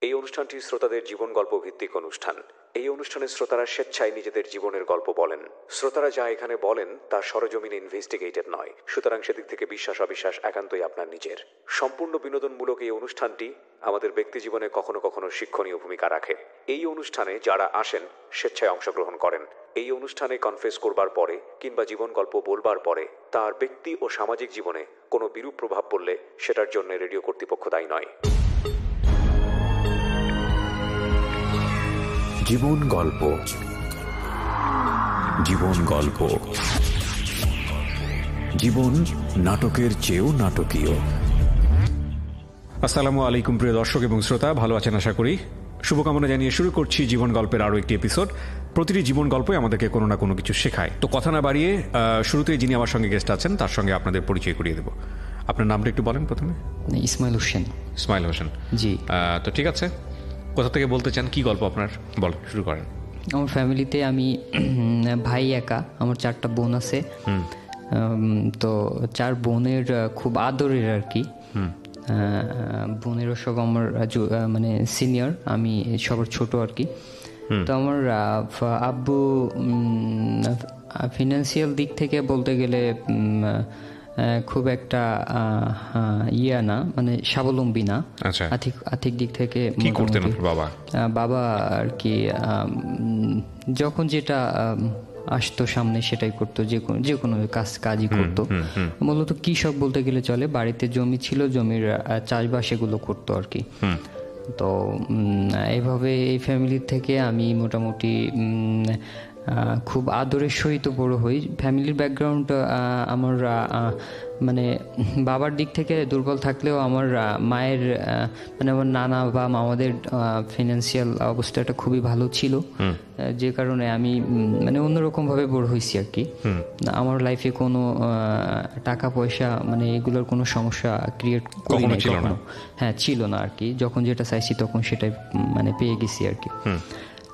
এই অনুষ্ঠানটি শ্রোতাদের জীবন গল্প ভিত্তিক অনুষ্ঠান। এই অনুষ্ঠানে শ্রোতারা স্বেচ্ছায় নিজেদের জীবনের গল্প বলেন। শ্রোতারা যা এখানে বলেন তা সরজমিনে ইনভেস্টিগেটেড নয়, সুতরাং সেদিক থেকে বিশ্বাস অবিশ্বাস একান্তই আপনার নিজের। সম্পূর্ণ বিনোদনমূলক এই অনুষ্ঠানটি আমাদের ব্যক্তি জীবনে কখনো কখনো শিক্ষণীয় ভূমিকা রাখে। এই অনুষ্ঠানে যারা আসেন স্বেচ্ছায় অংশগ্রহণ করেন। এই অনুষ্ঠানে কনফেস করবার পরে কিংবা জীবন গল্প বলবার পরে তার ব্যক্তি ও সামাজিক জীবনে কোনো বিরূপ প্রভাব পড়লে সেটার জন্য রেডিও কর্তৃপক্ষ দায়ী নয়। জীবন গল্প, জীবন গল্প, জীবন নাটকের চেয়েও নাটকীয়। আসসালামু আলাইকুম প্রিয় দর্শক এবং শ্রোতা, ভালো আছেন আশা করি। শুভকামনা জানিয়ে শুরু করছি জীবন গল্পের আরও একটি এপিসোড। প্রতিটি জীবন গল্পই আমাদেরকে কোনো না কোনো কিছু শেখায়। তো কথা না বাড়িয়ে শুরুতেই যিনি আমার সঙ্গে গেস্ট আছেন তার সঙ্গে আপনাদের পরিচয় করিয়ে দেবো। আপনার নামটা একটু বলেন প্রথমে। ইসমাইল হোসেন। ইসমাইল হোসেন, জি। তো ঠিক আছে, কোথা থেকে বলতে চান, কি গল্প আপনার, বলেন, শুরু করেন। আমার ফ্যামিলিতে আমি ভাই একা, আমার 4টা বোন আছে। তো 4 বোনের খুব আদরের আর কি। বোনেরও সব আমার মানে সিনিয়র, আমি সবার ছোট আর কি। তো আমার আব্বু ফিনান্সিয়াল দিক থেকে বলতে গেলে খুব একটা না, মানে স্বাবলম্বী না। আর্থিক দিক থেকে কি করতেন বাবা? বাবা আর কি যখন যেটা আসতো সামনে সেটাই করতো, যে কোনো কাজই করতো। মূলত কৃষক বলতে গেলে চলে। বাড়িতে জমি ছিল, জমির চাষবাস এগুলো করতো আর কি। তো এইভাবে এই ফ্যামিলির থেকে আমি মোটামুটি খুব আদরের সহিত বড় হই। ফ্যামিলির ব্যাকগ্রাউন্ড আমার মানে বাবার দিক থেকে দুর্বল থাকলেও আমার মায়ের মানে আমার নানা বা মামাদের ফিনান্সিয়াল অবস্থাটা খুবই ভালো ছিল, যে কারণে আমি মানে অন্যরকমভাবে বড় হয়েছি আর কি। আমার লাইফে কোনো টাকা পয়সা মানে এগুলোর কোনো সমস্যা ক্রিয়েট করি নাই কখনো। হ্যাঁ, ছিল না আর কি। যখন যেটা চাইছি তখন সেটাই মানে পেয়ে গেছি আর কি।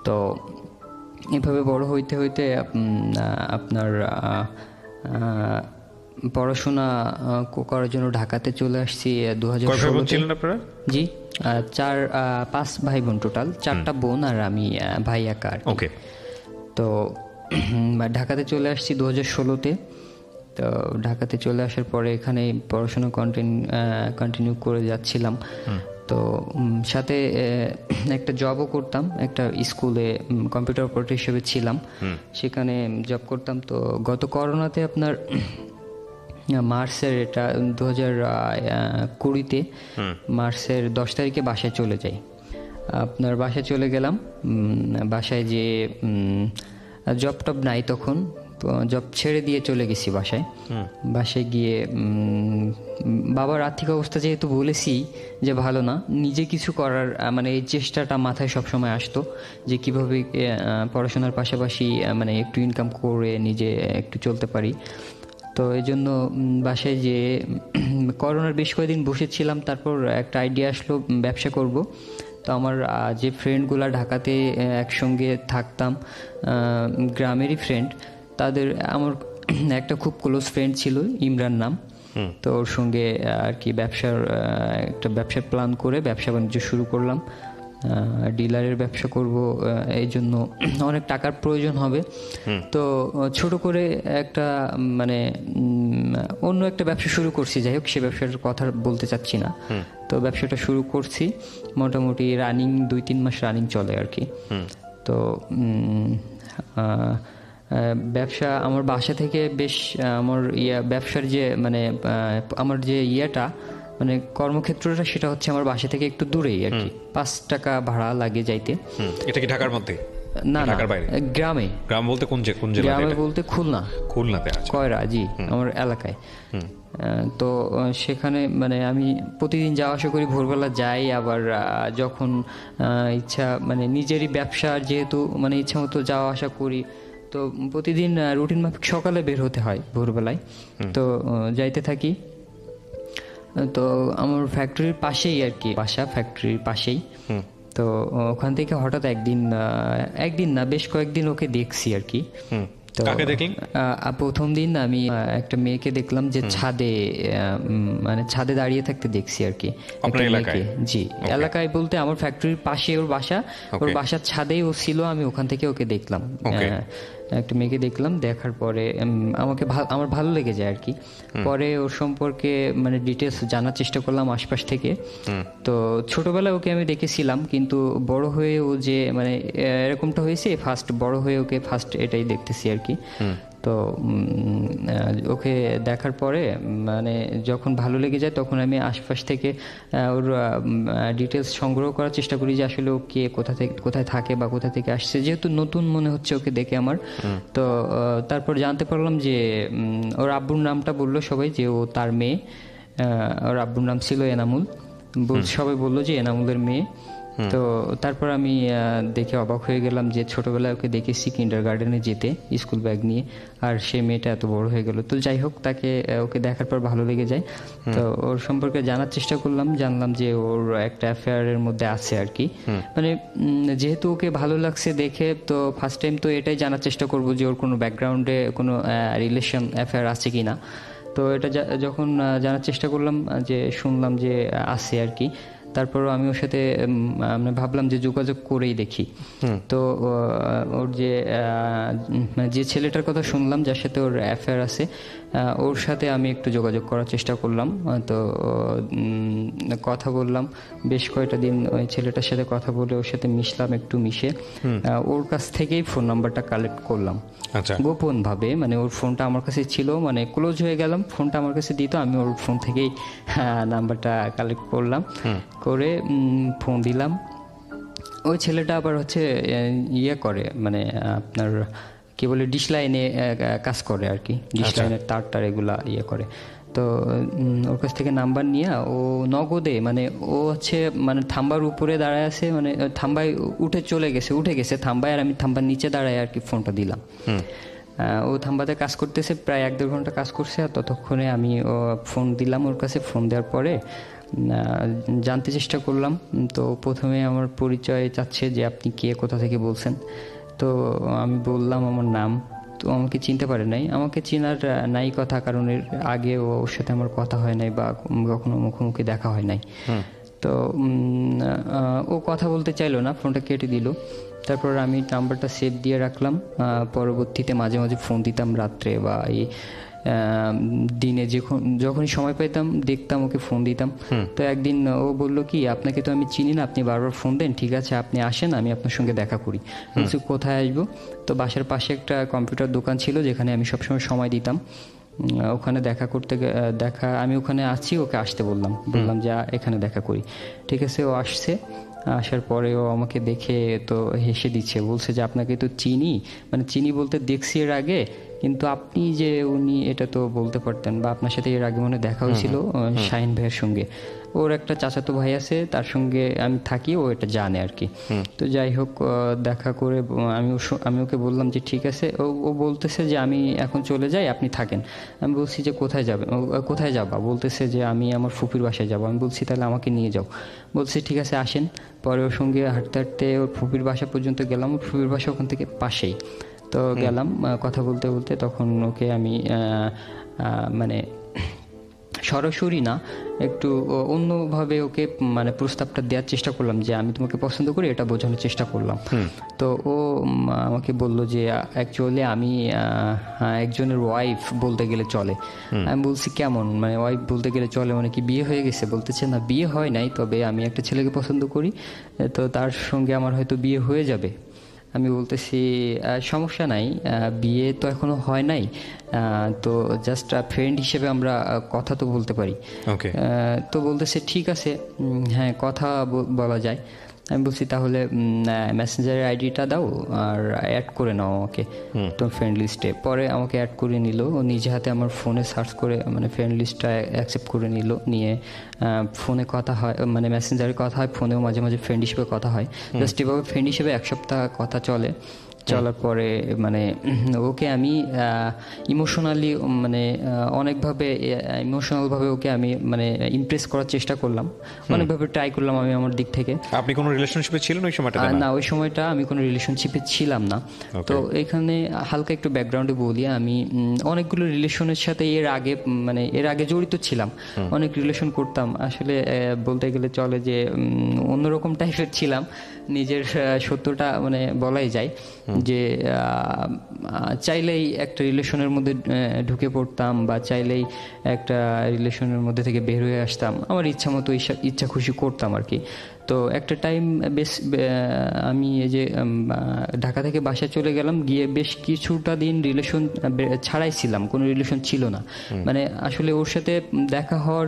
তো এভাবে বড় হইতে হইতে আপনার পড়াশোনা করার জন্য ঢাকাতে চলে আসছি 2016। জি, 5 ভাই বোন টোটাল, 4টা বোন আর আমি ভাই একা আর কি। তো ঢাকাতে চলে আসছি 2016-তে। তো ঢাকাতে চলে আসার পরে এখানে পড়াশোনা কন্টিনিউ করে যাচ্ছিলাম। তো সাথে একটা জবও করতাম, একটা স্কুলে কম্পিউটার অপারেটর হিসেবে ছিলাম, সেখানে জব করতাম। তো গত করোনাতে আপনার মার্চের, এটা 2020-তে মার্চের 10 তারিখে বাসায় চলে যাই। আপনার বাসায় চলে গেলাম। বাসায় যে জব টব নাই তখন, জব ছেড়ে দিয়ে চলে গেছি বাসায়। বাসায় গিয়ে বাবার আর্থিক অবস্থা যেহেতু বলেছি যে ভালো না, নিজে কিছু করার মানে এই চেষ্টাটা মাথায় সবসময় আসতো যে কিভাবে পড়াশোনার পাশাপাশি মানে একটু ইনকাম করে নিজে একটু চলতে পারি। তো এই জন্য বাসায় যে করোনার বেশ কয়েকদিন বসেছিলাম, তারপর একটা আইডিয়া আসলো ব্যবসা করব। তো আমার যে ফ্রেন্ডগুলো ঢাকাতে একসঙ্গে থাকতাম, গ্রামেরই ফ্রেন্ড, তাদের আমার একটা খুব ক্লোজ ফ্রেন্ড ছিল, ইমরান নাম। তো ওর সঙ্গে আর কি ব্যবসার প্ল্যান করে ব্যবসা বাণিজ্য শুরু করলাম। ডিলারের ব্যবসা করব, এই জন্য অনেক টাকার প্রয়োজন হবে। তো ছোট করে একটা মানে অন্য একটা ব্যবসা শুরু করছি। যাই হোক, সে ব্যবসার কথা বলতে চাচ্ছি না। তো ব্যবসাটা শুরু করছি, মোটামুটি রানিং 2-3 মাস রানিং চলে আর কি। তো ব্যবসা আমার বাসা থেকে বেশ আমার ব্যবসার যে মানে আমার যে মানে কর্মক্ষেত্রটা, সেটা হচ্ছে আমার বাসা থেকে একটু দূরেই আর কি। 5 টাকা ভাড়া লাগে যাইতে। এটা কি ঢাকার মধ্যে? না, ঢাকার বাইরে, গ্রামে। গ্রাম বলতে কোন জেলা? গ্রামে বলতে খুলনাতে, কয়রা, জি, আমার এলাকায়। তো সেখানে মানে আমি প্রতিদিন যাওয়া আসা করি, ভোরবেলা যাই, আবার যখন ইচ্ছা মানে নিজেরই ব্যবসা যেহেতু মানে ইচ্ছা মতো যাওয়া আসা করি। তো প্রতিদিন রুটিন মাফিক সকালে বের হতে হয় ভোরবেলায়। তো যাইতে থাকি। তো আমার ফ্যাক্টরির পাশেই আর কি বাসা, ফ্যাক্টরির পাশেই। তো ওখান থেকে হঠাৎ একদিন না, বেশ কয়েকদিন ওকে দেখছি আর কি। তো কাকে দেখলেন? প্রথম দিন আমি একটা মেয়েকে দেখলাম যে ছাদে মানে ছাদে দাঁড়িয়ে থাকতে দেখছি আর কি। আপনার একটা এলাকায়? মেয়েকে, জি এলাকায় বলতে আমার ফ্যাক্টরির পাশে ওর বাসা, ওর বাসার ছাদেই ও ছিল, আমি ওখান থেকে ওকে দেখলাম। একটা মেয়েকে দেখলাম, দেখার পরে আমার ভালো লেগে যায় আর কি। পরে ওর সম্পর্কে মানে ডিটেলস জানার চেষ্টা করলাম আশপাশ থেকে। তো ছোটবেলায় ওকে আমি দেখেছিলাম, কিন্তু বড় হয়ে ও যে মানে এরকমটা হয়েছে ফার্স্ট, বড় হয়ে ওকে ফার্স্ট এটাই দেখতেছি আর কি। তো ওকে দেখার পরে মানে যখন ভালো লেগে যায় তখন আমি আশপাশ থেকে ওর ডিটেলস সংগ্রহ করার চেষ্টা করি যে আসলে ও কে, কোথায় থাকে বা কোথা থেকে আসছে, যেহেতু নতুন মনে হচ্ছে ওকে দেখে আমার। তো তারপর জানতে পারলাম যে ওর আব্বুর নামটা বললো সবাই যে ও তার মেয়ে। ওর আব্বুর নাম ছিল এনামুল। সবাই বললো যে এনামুলের মেয়ে। তো তারপর আমি দেখে অবাক হয়ে গেলাম যে ছোটবেলায় ওকে দেখেছি কিন্ডারগার্টেনে যেতে স্কুল ব্যাগ নিয়ে, আর সেই মেয়েটা এত বড় হয়ে গেল। তো যাই হোক, ওকে দেখার পর ভালো লেগে যায়। তো ওর সম্পর্কে জানার চেষ্টা করলাম, জানলাম যে ওর একটা অ্যাফেয়ারের মধ্যে আছে আর কি। মানে যেহেতু ওকে ভালো লাগছে দেখে, তো ফার্স্ট টাইম তো এটাই জানার চেষ্টা করবো যে ওর কোনো ব্যাকগ্রাউন্ডে কোনো রিলেশন অ্যাফেয়ার আছে কি না। তো এটা যখন জানার চেষ্টা করলাম, যে শুনলাম যে আছে আর কি, তারপর আমি ওর সাথে ভাবলাম যে যোগাযোগ করেই দেখি। তো ওর যে ছেলেটার কথা শুনলাম যার সাথে ওর অ্যাফেয়ার আছে, ওর সাথে আমি একটু যোগাযোগ করার চেষ্টা করলাম। তো কথা বললাম বেশ কয়েকটা দিন, ওই ছেলেটার সাথে কথা বলে ওর সাথে মিশলাম, একটু মিশে ওর কাছ থেকেই ফোন নাম্বারটা কালেক্ট করলাম গোপন ভাবে। মানে ওর ফোনটা আমার কাছে ছিল, মানে ক্লোজ হয়ে গেলাম, ফোনটা আমার কাছে দিত, আমি ওর ফোন থেকেই নাম্বারটা কালেক্ট করলাম, করে ফোন দিলাম। ওই ছেলেটা আবার হচ্ছে ইয়ে করে, মানে আপনার কি বলে ডিশ লাইনে কাজ করে আর কি, ডিশ লাইনের তার এগুলা ইয়ে করে। তো ওর কাছ থেকে নাম্বার নিয়ে ও নগদে, মানে ও হচ্ছে মানে থাম্বার উপরে দাঁড়ায় আছে, মানে থাম্বায় উঠে গেছে থাম্বায়, আর আমি থাম্বার নিচে দাঁড়ায় আর কি ফোনটা দিলাম। ও থাম্বাতে কাজ করতেছে, প্রায় 1-1.5 ঘন্টা কাজ করছে। আর ততক্ষণে আমি ফোন দিলাম ওর কাছে। ফোন দেওয়ার পরে জানতে চেষ্টা করলাম। তো প্রথমে আমার পরিচয় চাচ্ছে যে আপনি কে, কোথা থেকে বলছেন। তো আমি বললাম আমার নাম। তো আমাকে চিনতে পারে নাই, আমাকে চেনার নাই কথা, কারণ এর আগে ওর সাথে আমার কথা হয় নাই বা কখনো মুখোমুখি দেখা হয় নাই। তো ও কথা বলতে চাইলো না, ফোনটা কেটে দিল। তারপর আমি নাম্বারটা সেভ দিয়ে রাখলাম। পরবর্তীতে মাঝে মাঝে ফোন দিতাম রাত্রে বা এই দিনে, যখনই সময় পাইতাম দেখতাম ওকে ফোন দিতাম। তো একদিন ও বললো কি, আপনাকে তো আমি চিনি না, আপনি বারবার ফোন দেন, ঠিক আছে আপনি আসেন, আমি আপনার সঙ্গে দেখা করি। বলছি কোথায় আসবো? তো বাসার পাশে একটা কম্পিউটার দোকান ছিল যেখানে আমি সবসময় সময় দিতাম, ওখানে আমি ওখানে আছি, ওকে আসতে বললাম যে এখানে দেখা করি। ঠিক আছে, ও আসছে। আসার পরে ও আমাকে দেখে তো হেসে দিচ্ছে, বলছে যে আপনাকে তো চিনি, মানে চিনি বলতে দেখছি এর আগে, কিন্তু আপনি যে উনি এটা তো বলতে পারতেন, বা আপনার সাথে এর আগে মনে দেখা হয়েছিল শাহিন ভাইয়ের সঙ্গে। ওর একটা চাচাতো ভাই আছে, তার সঙ্গে আমি থাকি, ও এটা জানে আর কি। তো যাই হোক, দেখা করে আমি ওকে বললাম যে ঠিক আছে। ও বলতেছে যে আমি এখন চলে যাই, আপনি থাকেন। আমি বলছি যে কোথায় যাবা? বলতেছে যে আমি আমার ফুপির বাসায় যাবো। আমি বলছি তাহলে আমাকে নিয়ে যাও। বলছে ঠিক আছে আসেন। পরে ওর সঙ্গে হাঁটতে হাঁটতে ওর ফুপির বাসা পর্যন্ত গেলাম। ওর ফুপির বাসা ওখান থেকে পাশেই। তো গেলাম, কথা বলতে বলতে তখন ওকে আমি মানে সরাসরি না, একটু অন্যভাবে ওকে মানে প্রস্তাবটা দেওয়ার চেষ্টা করলাম যে আমি তোমাকে পছন্দ করি, এটা বোঝানোর চেষ্টা করলাম। তো ও আমাকে বললো যে অ্যাকচুয়ালি আমি একজনের ওয়াইফ বলতে গেলে চলে। আমি বলছি কেমন, মানে ওয়াইফ বলতে গেলে চলে মানে কি বিয়ে হয়ে গেছে? বলতেছে না বিয়ে হয় নাই, তবে আমি একটা ছেলেকে পছন্দ করি, তো তার সঙ্গে আমার হয়তো বিয়ে হয়ে যাবে। আমি বলতেছি সমস্যা নাই, বিয়ে তো এখনো হয় নাই, তো জাস্ট ফ্রেন্ড হিসেবে আমরা কথা তো বলতে পারি। তো বলতেছে ঠিক আছে, হ্যাঁ কথা বলা যায়। আমি বলছি তাহলে মেসেঞ্জারের আইডিটা দাও আর অ্যাড করে নাও আমাকে তোমার ফ্রেন্ড লিস্টে। পরে আমাকে অ্যাড করে নিল, ও নিজে হাতে আমার ফোনে সার্চ করে মানে ফ্রেন্ড লিস্টটা অ্যাকসেপ্ট করে নিয়ে ফোনে কথা হয়, মানে মেসেঞ্জারে কথা হয়, ফোনেও মাঝে মাঝে ফ্রেন্ড হিসেবে কথা হয়। জাস্ট এভাবে ফ্রেন্ড হিসেবে 1 সপ্তাহ কথা চলে। চলার পরে মানে ওকে আমি ইমোশনালি মানে অনেকভাবে ইমোশনালভাবে ওকে আমি মানে ইমপ্রেস করার চেষ্টা করলাম, অনেকভাবে ট্রাই করলাম আমি আমার দিক থেকে। আপনি কোনো রিলেশনশিপে ছিলেন ওই সময়টা? না, ওই সময়টা আমি কোনো রিলেশনশিপে ছিলাম না। তো এখানে হালকা একটু ব্যাকগ্রাউন্ডে বলি, আমি অনেকগুলো রিলেশনের সাথে এর আগে জড়িত ছিলাম, অনেক রিলেশন করতাম। আসলে বলতে গেলে চলে যে অন্যরকম টাইপের ছিলাম, নিজের সত্যটা মানে বলাই যায় যে চাইলেই একটা রিলেশনের মধ্যে ঢুকে পড়তাম বা চাইলেই একটা রিলেশনের মধ্যে থেকে বের হয়ে আসতাম, আমার ইচ্ছা মতো ইচ্ছা খুশি করতাম আর কি। তো একটা টাইম আমি এই যে ঢাকা থেকে বাসায় চলে গেলাম, গিয়ে বেশ কিছুটা দিন রিলেশন ছাড়াই ছিলাম, কোনো রিলেশন ছিল না। মানে আসলে ওর সাথে দেখা হওয়ার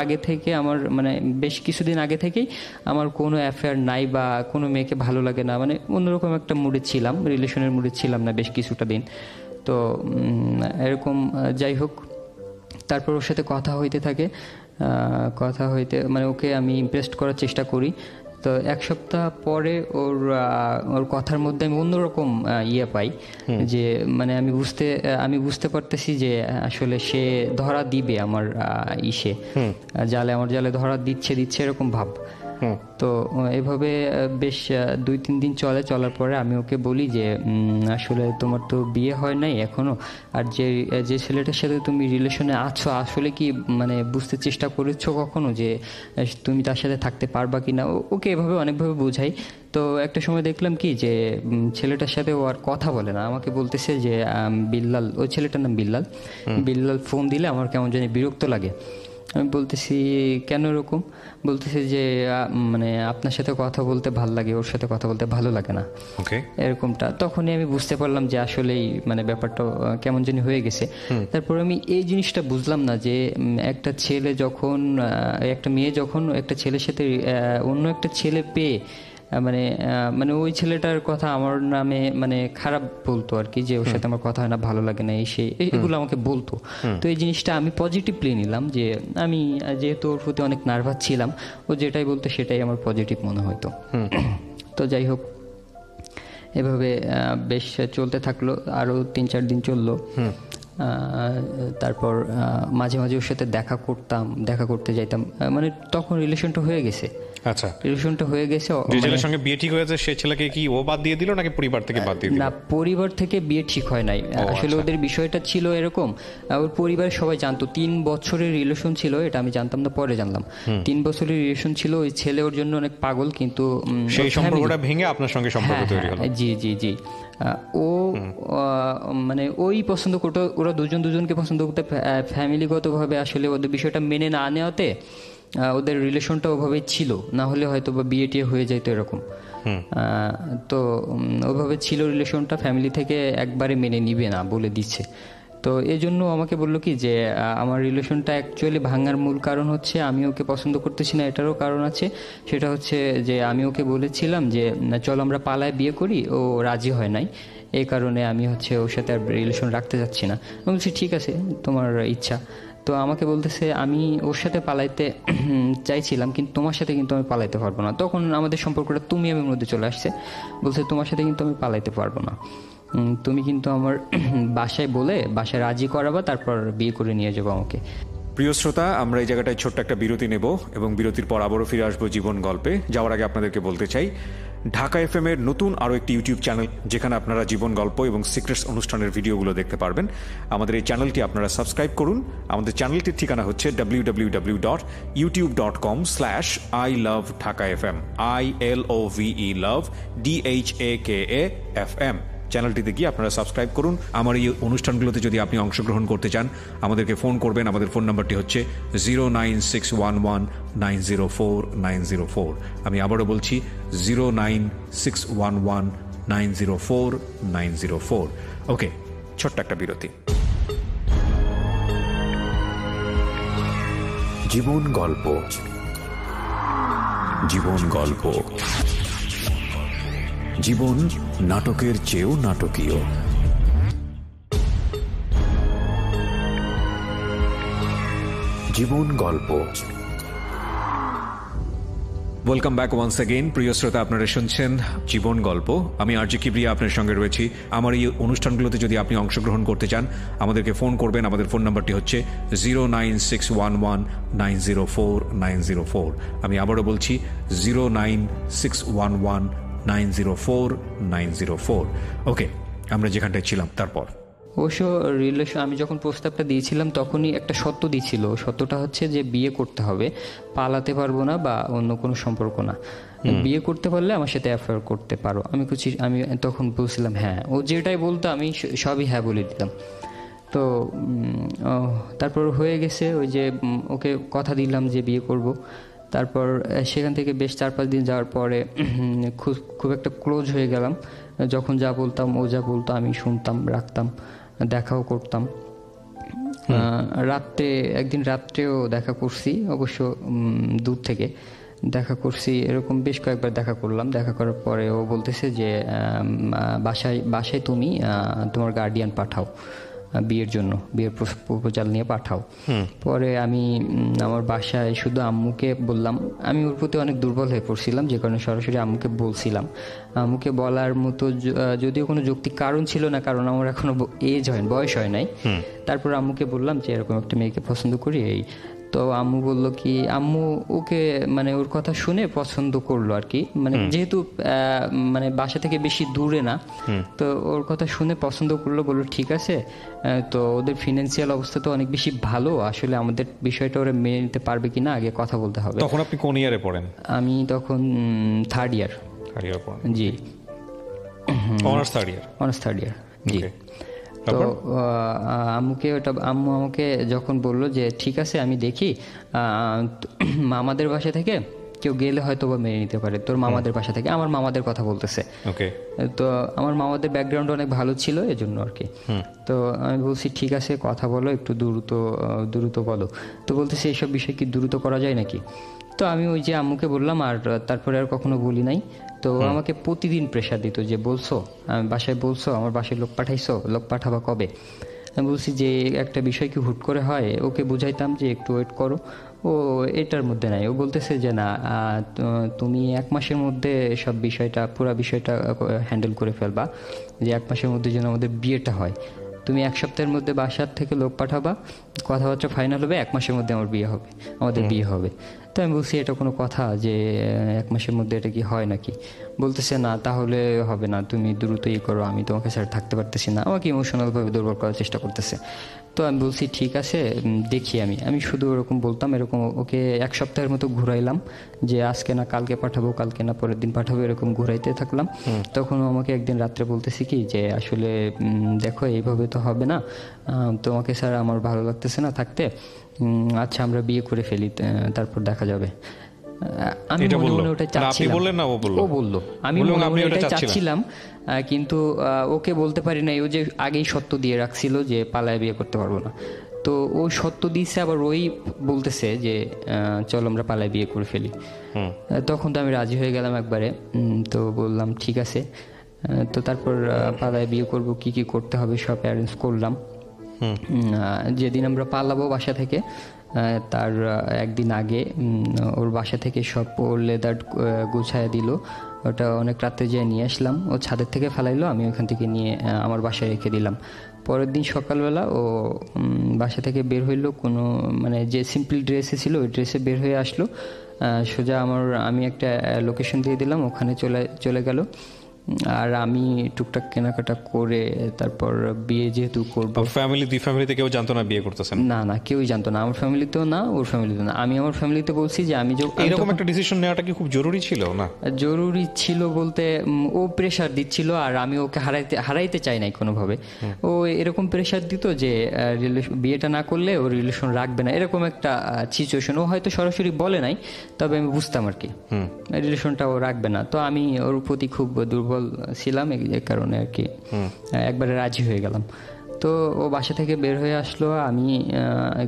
আগে থেকে আমার মানে বেশ কিছুদিন আগে থেকেই আমার কোনো অ্যাফেয়ার নাই বা কোনো মেয়েকে ভালো লাগে না, মানে অন্যরকম একটা মুডে ছিলাম, রিলেশনের মুডে ছিলাম না বেশ কিছুটা দিন। তো এরকম যাই হোক, তারপর ওর সাথে কথা হইতে থাকে, মানে ওকে আমি ইমপ্রেসড করার চেষ্টা করি। তো এক সপ্তাহ পরে ওর কথার মধ্যে আমি অন্যরকম পাই যে মানে আমি বুঝতে পারতেছি যে আসলে সে ধরা দিবে আমার আমার জালে ধরা দিচ্ছে এরকম ভাব। তো এভাবে বেশ 2-3 দিন চলার পরে আমি ওকে বলি যে আসলে তোমার তো বিয়ে হয় নাই এখনো, আর যে ছেলেটার সাথে তুমি রিলেশনে আছো আসলে কি মানে বুঝতে চেষ্টা করেছো কখনো যে তুমি তার সাথে থাকতে পারবা কিনা? ওকে এভাবে অনেকভাবে বোঝাই। তো একটা সময় দেখলাম কি যে ছেলেটার সাথে ও আর কথা বলে না, আমাকে বলতেছে যে বিল্লাল, ওই ছেলেটার নাম বিল্লাল ফোন দিলে আমার কেমন জানি বিরক্ত লাগে। আমি বলতেছি কেন এরকম? বলতেছে যে মানে আপনার সাথে কথা বলতে ভালো লাগে, ওর সাথে কথা বলতে ভালো লাগে না, এরকমটা। তখনই আমি বুঝতে পারলাম যে আসলেই মানে ব্যাপারটা কেমন জানি হয়ে গেছে। তারপর আমি এই জিনিসটা বুঝলাম না যে একটা মেয়ে যখন একটা ছেলের সাথে অন্য একটা ছেলে পেয়ে মানে ওই ছেলেটার কথা আমার নামে মানে খারাপ বলতো আর কি, যে ওর সাথে আমার কথা হয় না, ভালো লাগে না, এগুলো আমাকে বলতো। তো এই জিনিসটা আমি পজিটিভলি নিলাম, যে আমি যেহেতু ওর প্রতি অনেক নার্ভাস ছিলাম, ও যেটাই বলতো সেটাই আমার পজিটিভ মনে হতো। তো যাই হোক, এভাবে বেশ চলতে থাকলো, আরও 3-4 দিন চললো। তারপর মাঝে মাঝে ওর সাথে দেখা করতে যাইতাম, মানে তখন রিলেশনটা হয়ে গেছে। আচ্ছা, রিলেশনটা হয়ে গেছে। যে ছেলের সঙ্গে বিয়ে ঠিক হয়েছে সেই ছেলেকে কি ও বাদ দিয়ে দিল নাকি পরিবার থেকে বাদ দিয়ে দিল? না, পরিবার থেকে বিয়ে ঠিক হয় নাই আসলে। ওদের বিষয়টা ছিল এরকম, ওর পরিবারের সবাই জানতো 3 বছরের রিলেশন ছিল, এটা আমি জানতাম না, পরে জানলাম 3 বছরের রিলেশন ছিল। ওই ছেলে ওর জন্য অনেক পাগল, কিন্তু সেই সম্পর্কটা ভেঙে আপনার সঙ্গে সম্পর্ক তৈরি হলো। জি। ও মানে ওই পছন্দ করতো, ওরা দুজনকে পছন্দ করতে, ফ্যামিলিগতভাবে আসলে ওদের বিষয়টা মেনে না নেওয়াতে ওদের রিলেশনটা ওভাবেই ছিল, না হলে হয়তো বা বিয়ে টিয়ে হয়ে যাইতো এরকম। তো ওভাবে ছিল রিলেশনটা, ফ্যামিলি থেকে একবারে মেনে নিবে না বলে দিচ্ছে। তো এই জন্য আমাকে বললো কি যে আমার রিলেশনটা অ্যাকচুয়ালি ভাঙার মূল কারণ হচ্ছে আমি ওকে পছন্দ করতেছি না, এটারও কারণ আছে। সেটা হচ্ছে যে আমি ওকে বলেছিলাম যে চলো আমরা পালায় বিয়ে করি, ও রাজি হয় নাই, এই কারণে আমি ওর সাথে আর রিলেশন রাখতে যাচ্ছি না। আমি বলছি ঠিক আছে, তোমার ইচ্ছা। তো আমাকে বলতেছে আমি ওর সাথে পালাইতে চাইছিলাম, কিন্তু তোমার সাথে কিন্তু আমি পালাইতে পারবো না। তখন আমাদের সম্পর্কটা তুমি আমি মধ্যে চলে আসছে। বলছে তোমার সাথে কিন্তু আমি পালাইতে পারবো না, তুমি কিন্তু আমার বাসায় রাজি করাবা, তারপর বিয়ে করে নিয়ে যাবো আমাকে। প্রিয় শ্রোতা, আমরা এই জায়গাটায় ছোট্ট একটা বিরতি নেব এবং বিরতির পর আবারও ফিরে আসবো জীবন গল্পে। যাওয়ার আগে আপনাদেরকে বলতে চাই, ঢাকা এফএম এর নতুন আরও একটি ইউটিউব চ্যানেল, যেখানে আপনারা জীবন গল্প এবং সিক্রেটস অনুষ্ঠানের ভিডিওগুলো দেখতে পারবেন। আমাদের এই চ্যানেলটি আপনারা সাবস্ক্রাইব করুন। আমাদের চ্যানেলটির ঠিকানা হচ্ছে www.youtube.com/ilovedhakafm ILOVE love DHAKAFM। চ্যানেলটিতে গিয়ে আপনারা সাবস্ক্রাইব করুন। আমার এই অনুষ্ঠানগুলোতে যদি আপনি অংশগ্রহণ করতে চান, আমাদেরকে ফোন করবেন। আমাদের ফোন নাম্বারটি হচ্ছে 09611904904। আমি আবারও বলছি 09611904904। ওকে, ছোট্ট একটা বিরতি। জীবন গল্প, জীবন গল্প, জীবন নাটকের চেয়েও নাটকীয়। জীবন গল্প। Welcome back once again. প্রিয় শ্রোতা, আপনারা শুনছেন জীবন গল্প। আমি আরজি কিবরিয়া আপনার সঙ্গে রয়েছি। আমার এই অনুষ্ঠানগুলোতে যদি আপনি অংশগ্রহণ করতে চান, আমাদেরকে ফোন করবেন। আমাদের ফোন নাম্বারটি হচ্ছে 09611904904। আমি আবারও বলছি 09611904904। ওকে, আমরা যেখানটায় ছিলাম তারপর অবশ্য রিলেশন আমি যখন প্রস্তাবটা দিয়েছিলাম তখনই একটা শর্ত দিয়েছিল। শর্তটা হচ্ছে যে বিয়ে করতে হবে, পালাতে পারবো না বা অন্য কোনো সম্পর্ক না। বিয়ে করতে পারলে আমার সাথে অ্যাফেয়ার করতে পারো। আমি তখন বলছিলাম হ্যাঁ। ও যেটাই বলতো আমি সবই হ্যাঁ বলে দিতাম। তো তারপর হয়ে গেছে ওই যে ওকে কথা দিলাম যে বিয়ে করব। তারপর সেখান থেকে বেশ 4-5 দিন যাওয়ার পরে খুব একটা ক্লোজ হয়ে গেলাম। যখন যা বলতাম ও যা বলতো আমি শুনতাম, রাখতাম, দেখাও করতাম। একদিন রাত্রেও দেখা করছি, অবশ্য দূর থেকে দেখা করছি। এরকম বেশ কয়েকবার দেখা করলাম। দেখা করার পরে ও বলতেছে যে বাসায় তুমি তোমার গার্ডিয়ান পাঠাও বিয়ের জন্য, বিয়ের প্রপোজাল নিয়ে পাঠাও। পরে আমি আমার বাসায় শুধু আম্মুকে বললাম। আমি ওর প্রতি অনেক দুর্বল হয়ে পড়ছিলাম, যে কারণে সরাসরি আম্মুকে বলছিলাম। আম্মুকে বলার মতো যদিও কোনো যৌক্তিক কারণ ছিল না, কারণ আমার এখনো বয়স হয় নাই। তারপর আম্মুকে বললাম যে এরকম একটা মেয়েকে পছন্দ করি। তো আম্মু বলল কি, আম্মু ওকে মানে ওর কথা শুনে পছন্দ করলো আর কি। মানে যেহেতু মানে বাসা থেকে বেশি দূরে না, তো ওর কথা শুনে পছন্দ করলো। বললো ঠিক আছে। তো ওদের ফিনান্সিয়াল অবস্থা তো অনেক বেশি ভালো, আসলে আমাদের বিষয়টা ওরা মেনে নিতে পারবে কিনা আগে কথা বলতে হবে। তখন আপনি কোন ইয়ারে পড়েন? আমি তখন থার্ড ইয়ার পড়েন। জি, অনার্স থার্ড ইয়ার। জি। তো আম্মু আমাকে যখন বললো যে ঠিক আছে আমি দেখি, মামাদের বাসা থেকে কেউ গেলে হয়তো বা মেনে নিতে পারে। তোর মামাদের বাসা থেকে, আমার মামাদের কথা বলতেছে। তো আমার মামাদের ব্যাকগ্রাউন্ড অনেক ভালো ছিল, এজন্য আর কি। তো আমি বলছি ঠিক আছে কথা বলো, একটু দ্রুত বলো। তো বলতেছে এইসব বিষয় কি দ্রুত করা যায় নাকি? তো আমি ওই যে আম্মুকে বললাম, আর তারপরে আর কখনো বলি নাই। তো আমাকে প্রতিদিন প্রেশার দিত যে বলছো, বাসায় বলছো, আমার বাসায় লোক পাঠাইছো, লোক পাঠাবা কবে? আমি বলছি যে একটা বিষয় কি হুট করে হয়? ওকে বুঝাইতাম যে একটু ওয়েট করো, ও এটার মধ্যে নাই। ও বলতেছে যে না, তুমি 1 মাসের মধ্যে সব পুরো বিষয়টা হ্যান্ডেল করে ফেলবা, যে 1 মাসের মধ্যে যেন আমাদের বিয়েটা হয়। তুমি 1 সপ্তাহের মধ্যে বাসার থেকে লোক পাঠাবা, কথাবার্তা ফাইনাল হবে, 1 মাসের মধ্যে আমাদের বিয়ে হবে। তো আমি বলছি এটা কোনো কথা যে 1 মাসের মধ্যে এটা কি হয় নাকি? বলতেছে না তাহলে হবে না, তুমি দ্রুতই করো, আমি তোমাকে স্যার থাকতে পারতেছি না। আমাকে ইমোশনালভাবে দুর্বল করার চেষ্টা করতেছে। তো আমি বলছি ঠিক আছে দেখি। আমি শুধু ওরকম বলতাম, এরকম ওকে 1 সপ্তাহের মতো ঘুরাইলাম, যে আজকে না কালকে পাঠাবো, কালকে না পরের দিন পাঠাবো, এরকম ঘুরাইতে থাকলাম। তখন আমাকে একদিন রাত্রে বলতেছি কি যে আসলে দেখো এইভাবে তো হবে না, তোমাকে স্যার আমার ভালো লাগতেছে না থাকতে, আচ্ছা আমরা বিয়ে করে ফেলি, তারপর দেখা যাবে। আমি মনে মনে ওটা চাচ্ছিলাম। ও বললো, আমি মনে মনে ওটা চাচ্ছিলাম, কিন্তু ওকে বলতে পারি নাই। ও যে আগেই সত্য দিয়ে রাখছিল যে পালায় বিয়ে করতে পারবো না, তো ও সত্য দিচ্ছে, আবার ওই বলতেছে যে চল আমরা পালায় বিয়ে করে ফেলি। তখন তো আমি রাজি হয়ে গেলাম একবারে। তো বললাম ঠিক আছে। তো তারপর পালায় বিয়ে করব, কি কি করতে হবে সব অ্যারেঞ্জ করলাম। যেদিন আমরা পালাবো বাসা থেকে, তার একদিন আগে ওর বাসা থেকে সব ওর লেদার গুছায় দিল। ওটা অনেক রাতে যেয়ে নিয়ে আসলাম। ও ছাদের থেকে ফেলাইলো, আমি ওখান থেকে নিয়ে আমার বাসায় রেখে দিলাম। পরের দিন সকালবেলা ও বাসা থেকে বের হইলো, কোনো মানে যে সিম্পল ড্রেসে ছিল ওই ড্রেসে বের হয়ে আসলো সোজা। আমি একটা লোকেশন দিয়ে দিলাম, ওখানে চলে গেল। আর আমি টুকটাক কেনাকাটা করে তারপর বিয়ে যেহেতু করবো। ফ্যামিলিতে কেউ জানতো না বিয়ে করতেছেন? না, কেউই জানতো না। আমার ফ্যামিলিতেও না, ওর ফ্যামিলিতেও না। আমি আমার ফ্যামিলিতে বলছি যে আমি এরকম একটা ডিসিশন নেওয়াটা কি খুব জরুরি ছিল? না, জরুরি ছিল বলতে ও প্রেশার দিচ্ছিল, আর আমি ওকে হারাইতে চাই নাই কোনোভাবে। ও এরকম প্রেশার দিত যে বিয়েটা না করলে ও রিলেশন রাখবে না, এরকম একটা সিচুয়েশন। ও হয়তো সরাসরি বলে নাই, তবে আমি বুঝতাম আর কি রিলেশনটা ও রাখবে না। তো আমি ওর প্রতি খুব দুর্বল ছিলাম, এই কারণে আর কি একবারে রাজি হয়ে গেলাম। তো ও বাসা থেকে বের হয়ে আসলো, আমি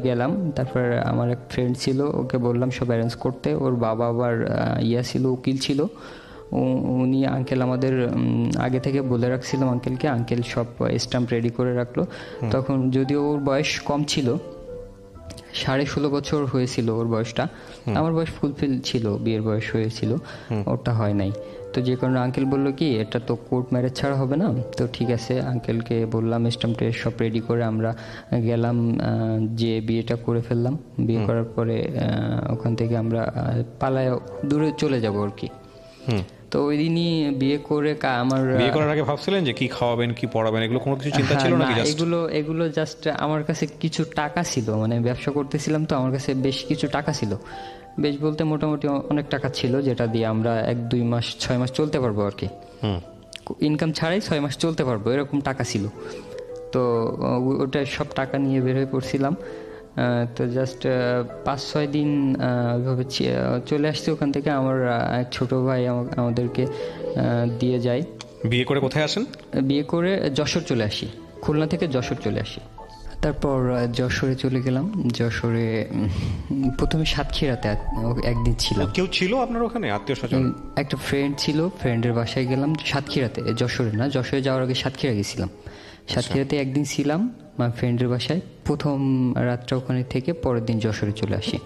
গেলাম। তারপর আমার এক ফ্রেন্ড ছিল, ওকে বললাম সব অ্যারেঞ্জ করতে। ওর বাবা আবার ছিল, উকিল ছিল। উনি আঙ্কেল আমাদের আগে থেকে বলে রাখছিলাম আঙ্কেলকে, আঙ্কেল সব স্ট্যাম্প রেডি করে রাখলো। তখন যদিও ওর বয়স কম ছিল, 16.5 বছর হয়েছিল ওর বয়সটা। আমার বয়স ফুলফিল ছিল, বিয়ের বয়স হয়েছিল, ওটা হয় নাই। তো যে কারণে আঙ্কেল বললো কি এটা তো কোর্ট ম্যারেজ ছাড়া হবে না। তো ঠিক আছে, আঙ্কেলকে বললাম স্ট্যাম্প সব রেডি করে আমরা গেলাম, যে বিয়েটা করে ফেললাম। বিয়ে করার পরে ওখান থেকে আমরা পালায় দূরে চলে যাবো আর কি। তো ওই দিনই বিয়ে করে আমার বিয়ে করার আগে ভাবছিলেন যে কি খাওয়াবেন, কি পড়াবেন, এগুলো কোনো কিছু চিন্তা ছিল নাকি? এগুলো জাস্ট আমার কাছে কিছু টাকা ছিল, মানে ব্যবসা করতেছিলাম তো আমার কাছে বেশ কিছু টাকা ছিল। বেশ বলতে মোটামুটি অনেক টাকা ছিল, যেটা দিয়ে আমরা 1-2 মাস 6 মাস চলতে পারবো আর কি। ইনকাম ছাড়াই 6 মাস চলতে পারবো, এরকম টাকা ছিল। তো ওটা সব টাকা নিয়ে বের হয়ে পড়ছিলাম। তো জাস্ট 5-6 দিন ওইভাবে চলে আসছি ওখান থেকে। আমার এক ছোট ভাই আমাদেরকে দিয়ে যায়। বিয়ে করে কোথায় আসেন? বিয়ে করে যশোর চলে আসি, খুলনা থেকে যশোর চলে আসি। তারপর যশোরে চলে গেলাম। যশোরে প্রথমে সাতক্ষীরাতে একদিন ছিলাম। কেউ ছিল আপনার ওখানে, আত্মীয় স্বজন? একটা ফ্রেন্ড ছিল, ফ্রেন্ডের বাসায় গেলাম সাতক্ষীরাতে। যশোরে না, যশোরে যাওয়ার আগে সাতক্ষীরা গেছিলাম। সাতক্ষীরাতে একদিন ছিলাম আমার ফ্রেন্ডের বাসায়, প্রথম রাতটা ওখানে থেকে পরের দিন যশোরে চলে আসি।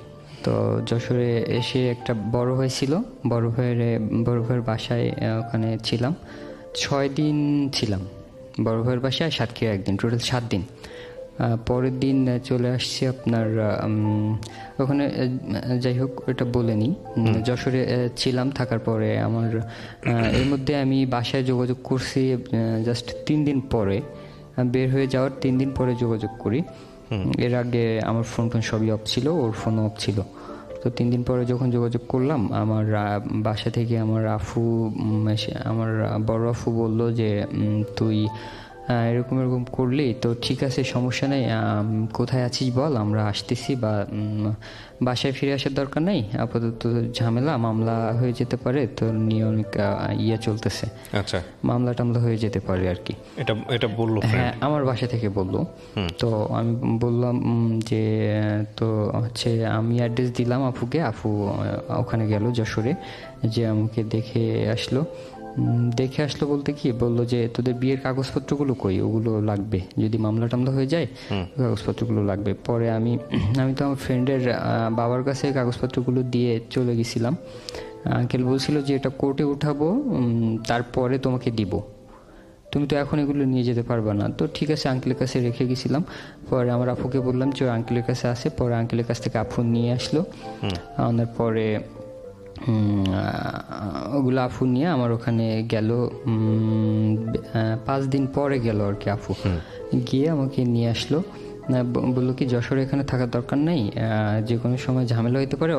তো যশোরে এসে একটা বড় ভাই ছিল, বড় ভাইয়ের বাসায় ওখানে ছিলাম 6 দিন ছিলাম। বড় ভাইয়ের বাসায় সাতক্ষীরা একদিন, টোটাল 7 দিন। পরের দিন চলে আসছি আপনার ওখানে। যাই হোক, এটা বলে নিই। যশোরে ছিলাম, থাকার পরে আমার এর মধ্যে আমি বাসায় যোগাযোগ করছি জাস্ট 3 দিন পরে, বের হয়ে যাওয়ার 3 দিন পরে যোগাযোগ করি। এর আগে আমার ফোন সবই অফ ছিল, ওর ফোনও অফ ছিল। তো 3 দিন পরে যখন যোগাযোগ করলাম, আমার বাসা থেকে আমার আমার বড় আফু বলল যে তুই এরকম করলি তো ঠিক আছে, সমস্যা নেই, কোথায় আছিস বল, আমরা আসতেছি, বা বাসায় ফিরে আসার দরকার নেই, আপাতত ঝামেলা মামলা হয়ে যেতে পারে, তোর নিয়ে অনেক চলতেছে। আচ্ছা, মামলা টামলা হয়ে যেতে পারে আর কি। এটা বললো? হ্যাঁ, আমার বাসা থেকে বললো। তো আমি বললাম যে তো হচ্ছে আমি অ্যাড্রেস দিলাম আফুকে। আফু ওখানে গেল যশোরে, যে আমাকে দেখে আসলো বলতে কি বললো যে তোদের বিয়ের কাগজপত্রগুলো কই, ওগুলো লাগবে, যদি মামলা টামলা হয়ে যায় কাগজপত্রগুলো লাগবে। পরে আমি তো আমার ফ্রেন্ডের বাবার কাছে কাগজপত্রগুলো দিয়ে চলে গেছিলাম। আঙ্কেল বলছিল যে এটা কোর্টে উঠাবো, তারপরে তোমাকে দিব, তুমি তো এখন এগুলো নিয়ে যেতে পারবে না। তো ঠিক আছে, আঙ্কেলের কাছে রেখে গেছিলাম। পরে আমার আফুকে বললাম যে আঙ্কেলের কাছে আসে। পরে আঙ্কেলের কাছ থেকে আফু নিয়ে আসলো, আনার পরে ওগুলো আফু নিয়ে আমার ওখানে গেল। 5 দিন পরে গেল আর কি আফু, গিয়ে আমাকে নিয়ে আসলো। বললো কি যশোরে এখানে থাকার দরকার নেই, যে কোনো সময় ঝামেলা হইতে পারে।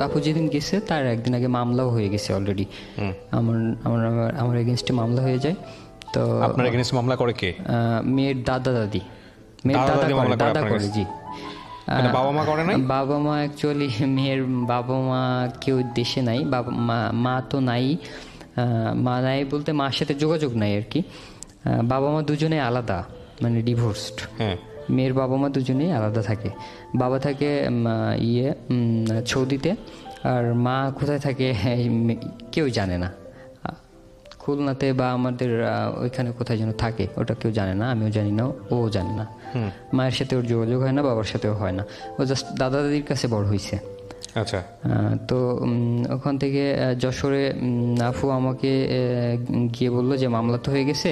আফু যেদিন গেছে তার একদিন আগে মামলাও হয়ে গেছে অলরেডি, আমার এগেনস্টে মামলা হয়ে যায়। তো আপনার এগেনস্টে মামলা করে কে? মেয়ের দাদা করে। জি, বাবা মা করে নাই? বাবা মা অ্যাকচুয়ালি মেয়ের বাবা মা কেউ দেশে নাই, মা তো নাই। মা নাই বলতে মার সাথে যোগাযোগ নাই আর কি। বাবা মা দুজনে আলাদা, মানে ডিভোর্সড। মেয়ের বাবা মা দুজনেই আলাদা থাকে। বাবা থাকে সৌদিতে, আর মা কোথায় থাকে কেউ জানে না। খুলনাতে বা আমাদের ওইখানে কোথায় যেন থাকে, ওটা কেউ জানে না, আমিও জানি না, ও জানে না। মায়ের সাথে ওর যোগাযোগ হয় না, বাবার সাথেও হয় না। ও জাস্ট দাদা দাদির কাছে বড় হয়েছে। আচ্ছা। তো ওখান থেকে যশোরে আফু আমাকে গিয়ে বললো যে মামলা তো হয়ে গেছে,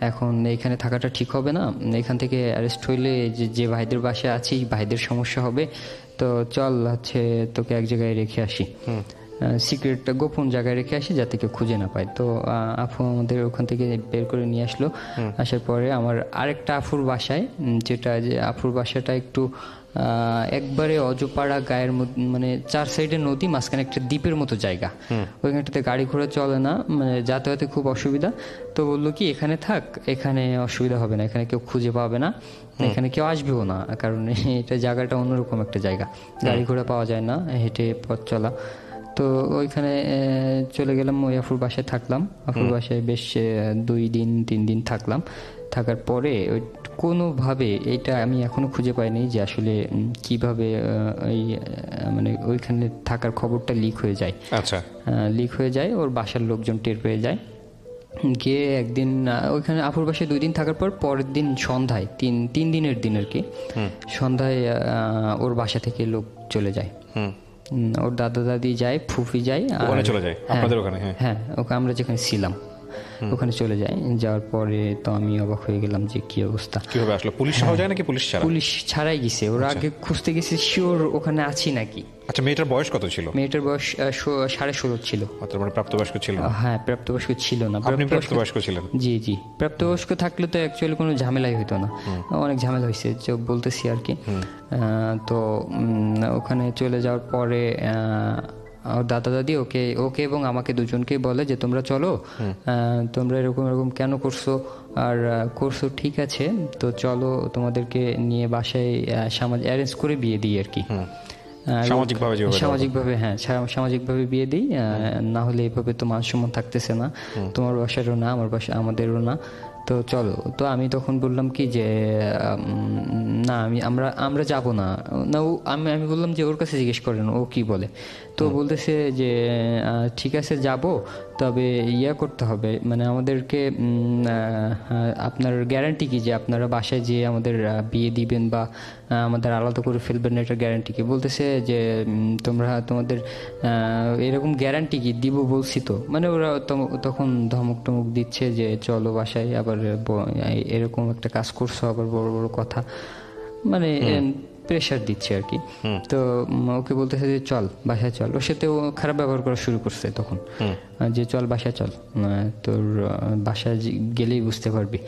এখন এইখানে থাকাটা ঠিক হবে না, এখান থেকে অ্যারেস্ট হইলে যে ভাইদের বাসায় আছি ভাইদের সমস্যা হবে, তো চল হচ্ছে তোকে এক জায়গায় রেখে আসি, সিক্রেট গোপন জায়গায় রেখে আসি যাতে কেউ খুঁজে না পায়। তো আফু আমাদের ওখান থেকে বের করে নিয়ে আসলো। আসার পরে আমার আরেকটা আফুর বাসায়, যেটা যে আফুর বাসাটা একটু একবারে অজপাড়া গায়ের মধ্যে, মানে 4 সাইডে নদী, মাঝখানে একটা দ্বীপের মতো জায়গা। ওইখানটাতে গাড়ি ঘোড়া চলে না, মানে যাতায়াতে খুব অসুবিধা। তো বললো কি এখানে থাক, এখানে অসুবিধা হবে না, এখানে কেউ খুঁজে পাবে না, এখানে কেউ আসবেও না, কারণ এটা জায়গাটা অন্যরকম একটা জায়গা, গাড়ি ঘোড়া পাওয়া যায় না, হেঁটে পথ চলা। তো ওইখানে চলে গেলাম, ওই আফুর বাসায় থাকলাম। আফুর বাসায় বেশ 2 দিন 3 দিন থাকলাম। থাকার পরে কোনোভাবে এটা আমি এখনো খুঁজে পাইনি যে আসলে কিভাবে মানে ওইখানে থাকার খবরটা লিক হয়ে যায়। আচ্ছা, লিক হয়ে যায়, ওর বাসার লোকজন টের পেয়ে যায়। গিয়ে একদিন ওইখানে আপুর বাসায় 2 দিন থাকার পর পরের দিন সন্ধ্যায় তিন দিনের দিন আর কি, সন্ধ্যায় ওর বাসা থেকে লোক চলে যায়। ওর দাদা দাদি যায়, ফুফি যায়, ওখানে চলে যায় আপনাদের ওখানে? হ্যাঁ, ওকে আমরা যেখানে ছিলাম ওখানে চলে যায়। যাওয়ার পরে তো আমি অবাক হয়ে গেলাম যে কি অবস্থা। কিভাবে আসলো? পুলিশ সহ যায় নাকি পুলিশ ছাড়া? পুলিশ ছাড়াই গেছে। ওরা আগে খুঁজতে গেছে শিওর ওখানে আছি নাকি। আচ্ছা, মেয়েটার বয়স কত ছিল? মেয়েটার বয়স 16.5 ছিল। মানে প্রাপ্তবয়স্ক ছিল? হ্যাঁ, প্রাপ্তবয়স্ক ছিল না। আপনি প্রাপ্তবয়স্ক ছিলেন? জি। প্রাপ্তবয়স্ক থাকলে তো অ্যাকচুয়ালি কোনো ঝামেলাই হতো না, অনেক ঝামেলা হয়েছে যে বলতেছি আর কি। তো ওখানে চলে যাওয়ার পরে ওর দাদা দাদি ওকে এবং আমাকে দুজনকেই বলে যে তোমরা চলো, তোমরা এরকম কেন করছো, আর করছো ঠিক আছে, তো চলো তোমাদেরকে নিয়ে বাসায় অ্যারেঞ্জ করে বিয়ে দিই আর কি। সামাজিকভাবে বিয়ে দিই, না হলে এইভাবে তো মান সম্মান থাকতেছে না, তোমার বাসারও না, আমার বাসা আমাদেরও না, তো চলো। তো আমি তখন বললাম কি যে না, আমরা যাব না। আমি বললাম যে ওর কাছে জিজ্ঞেস করেন ও কি বলে। তো বলতেছে যে ঠিক আছে যাব, তবে করতে হবে, মানে আমাদেরকে আপনার গ্যারান্টি কি যে আপনারা বাসায় যেয়ে আমাদের বিয়ে দিবেন বা আমাদের আলাদা করে ফেলবেন না, এটার গ্যারান্টি কি? বলতেছে যে তোমাদের এরকম গ্যারান্টি কি দিব বলছি তো। মানে ওরা তখন ধমক টমক দিচ্ছে যে চলো বাসায়, আবার এরকম একটা কাজ করছো, আবার বড় বড় কথা, মানে প্রেশার দিচ্ছে আর কি। তো ওকে বলতেছে যে চল বাসায় চল। ওর সাথে ও খারাপ ব্যবহার করা শুরু করছে তখন, যে চল বাসায় চল, তোর বাসায় গেলেই বুঝতে পারবি।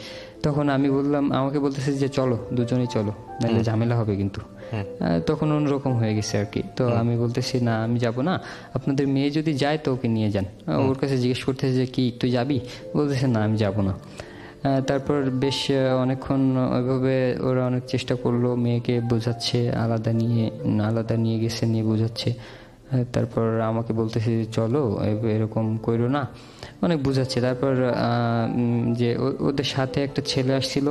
তখন আমি বললাম, আমাকে বলতেছে যে চলো দুজনেই চলো, নাহলে ঝামেলা হবে কিন্তু। তখন অন্যরকম হয়ে গেছে আর কি। তো আমি বলতেছি না, আমি যাব না, আপনাদের মেয়ে যদি যায় তো ওকে নিয়ে যান। ওর কাছে জিজ্ঞেস করতেছে যে কি তুই যাবি? বলতেছে না, আমি যাব না। তারপর বেশ অনেকক্ষণ ওইভাবে ওরা অনেক চেষ্টা করলো, মেয়েকে বোঝাচ্ছে, আলাদা নিয়ে গেছে, নিয়ে বোঝাচ্ছে। তারপর আমাকে বলতেছে যে চলো এরকম কইরো না, অনেক বোঝাচ্ছে। তারপর যে ওদের সাথে একটা ছেলে আসছিল,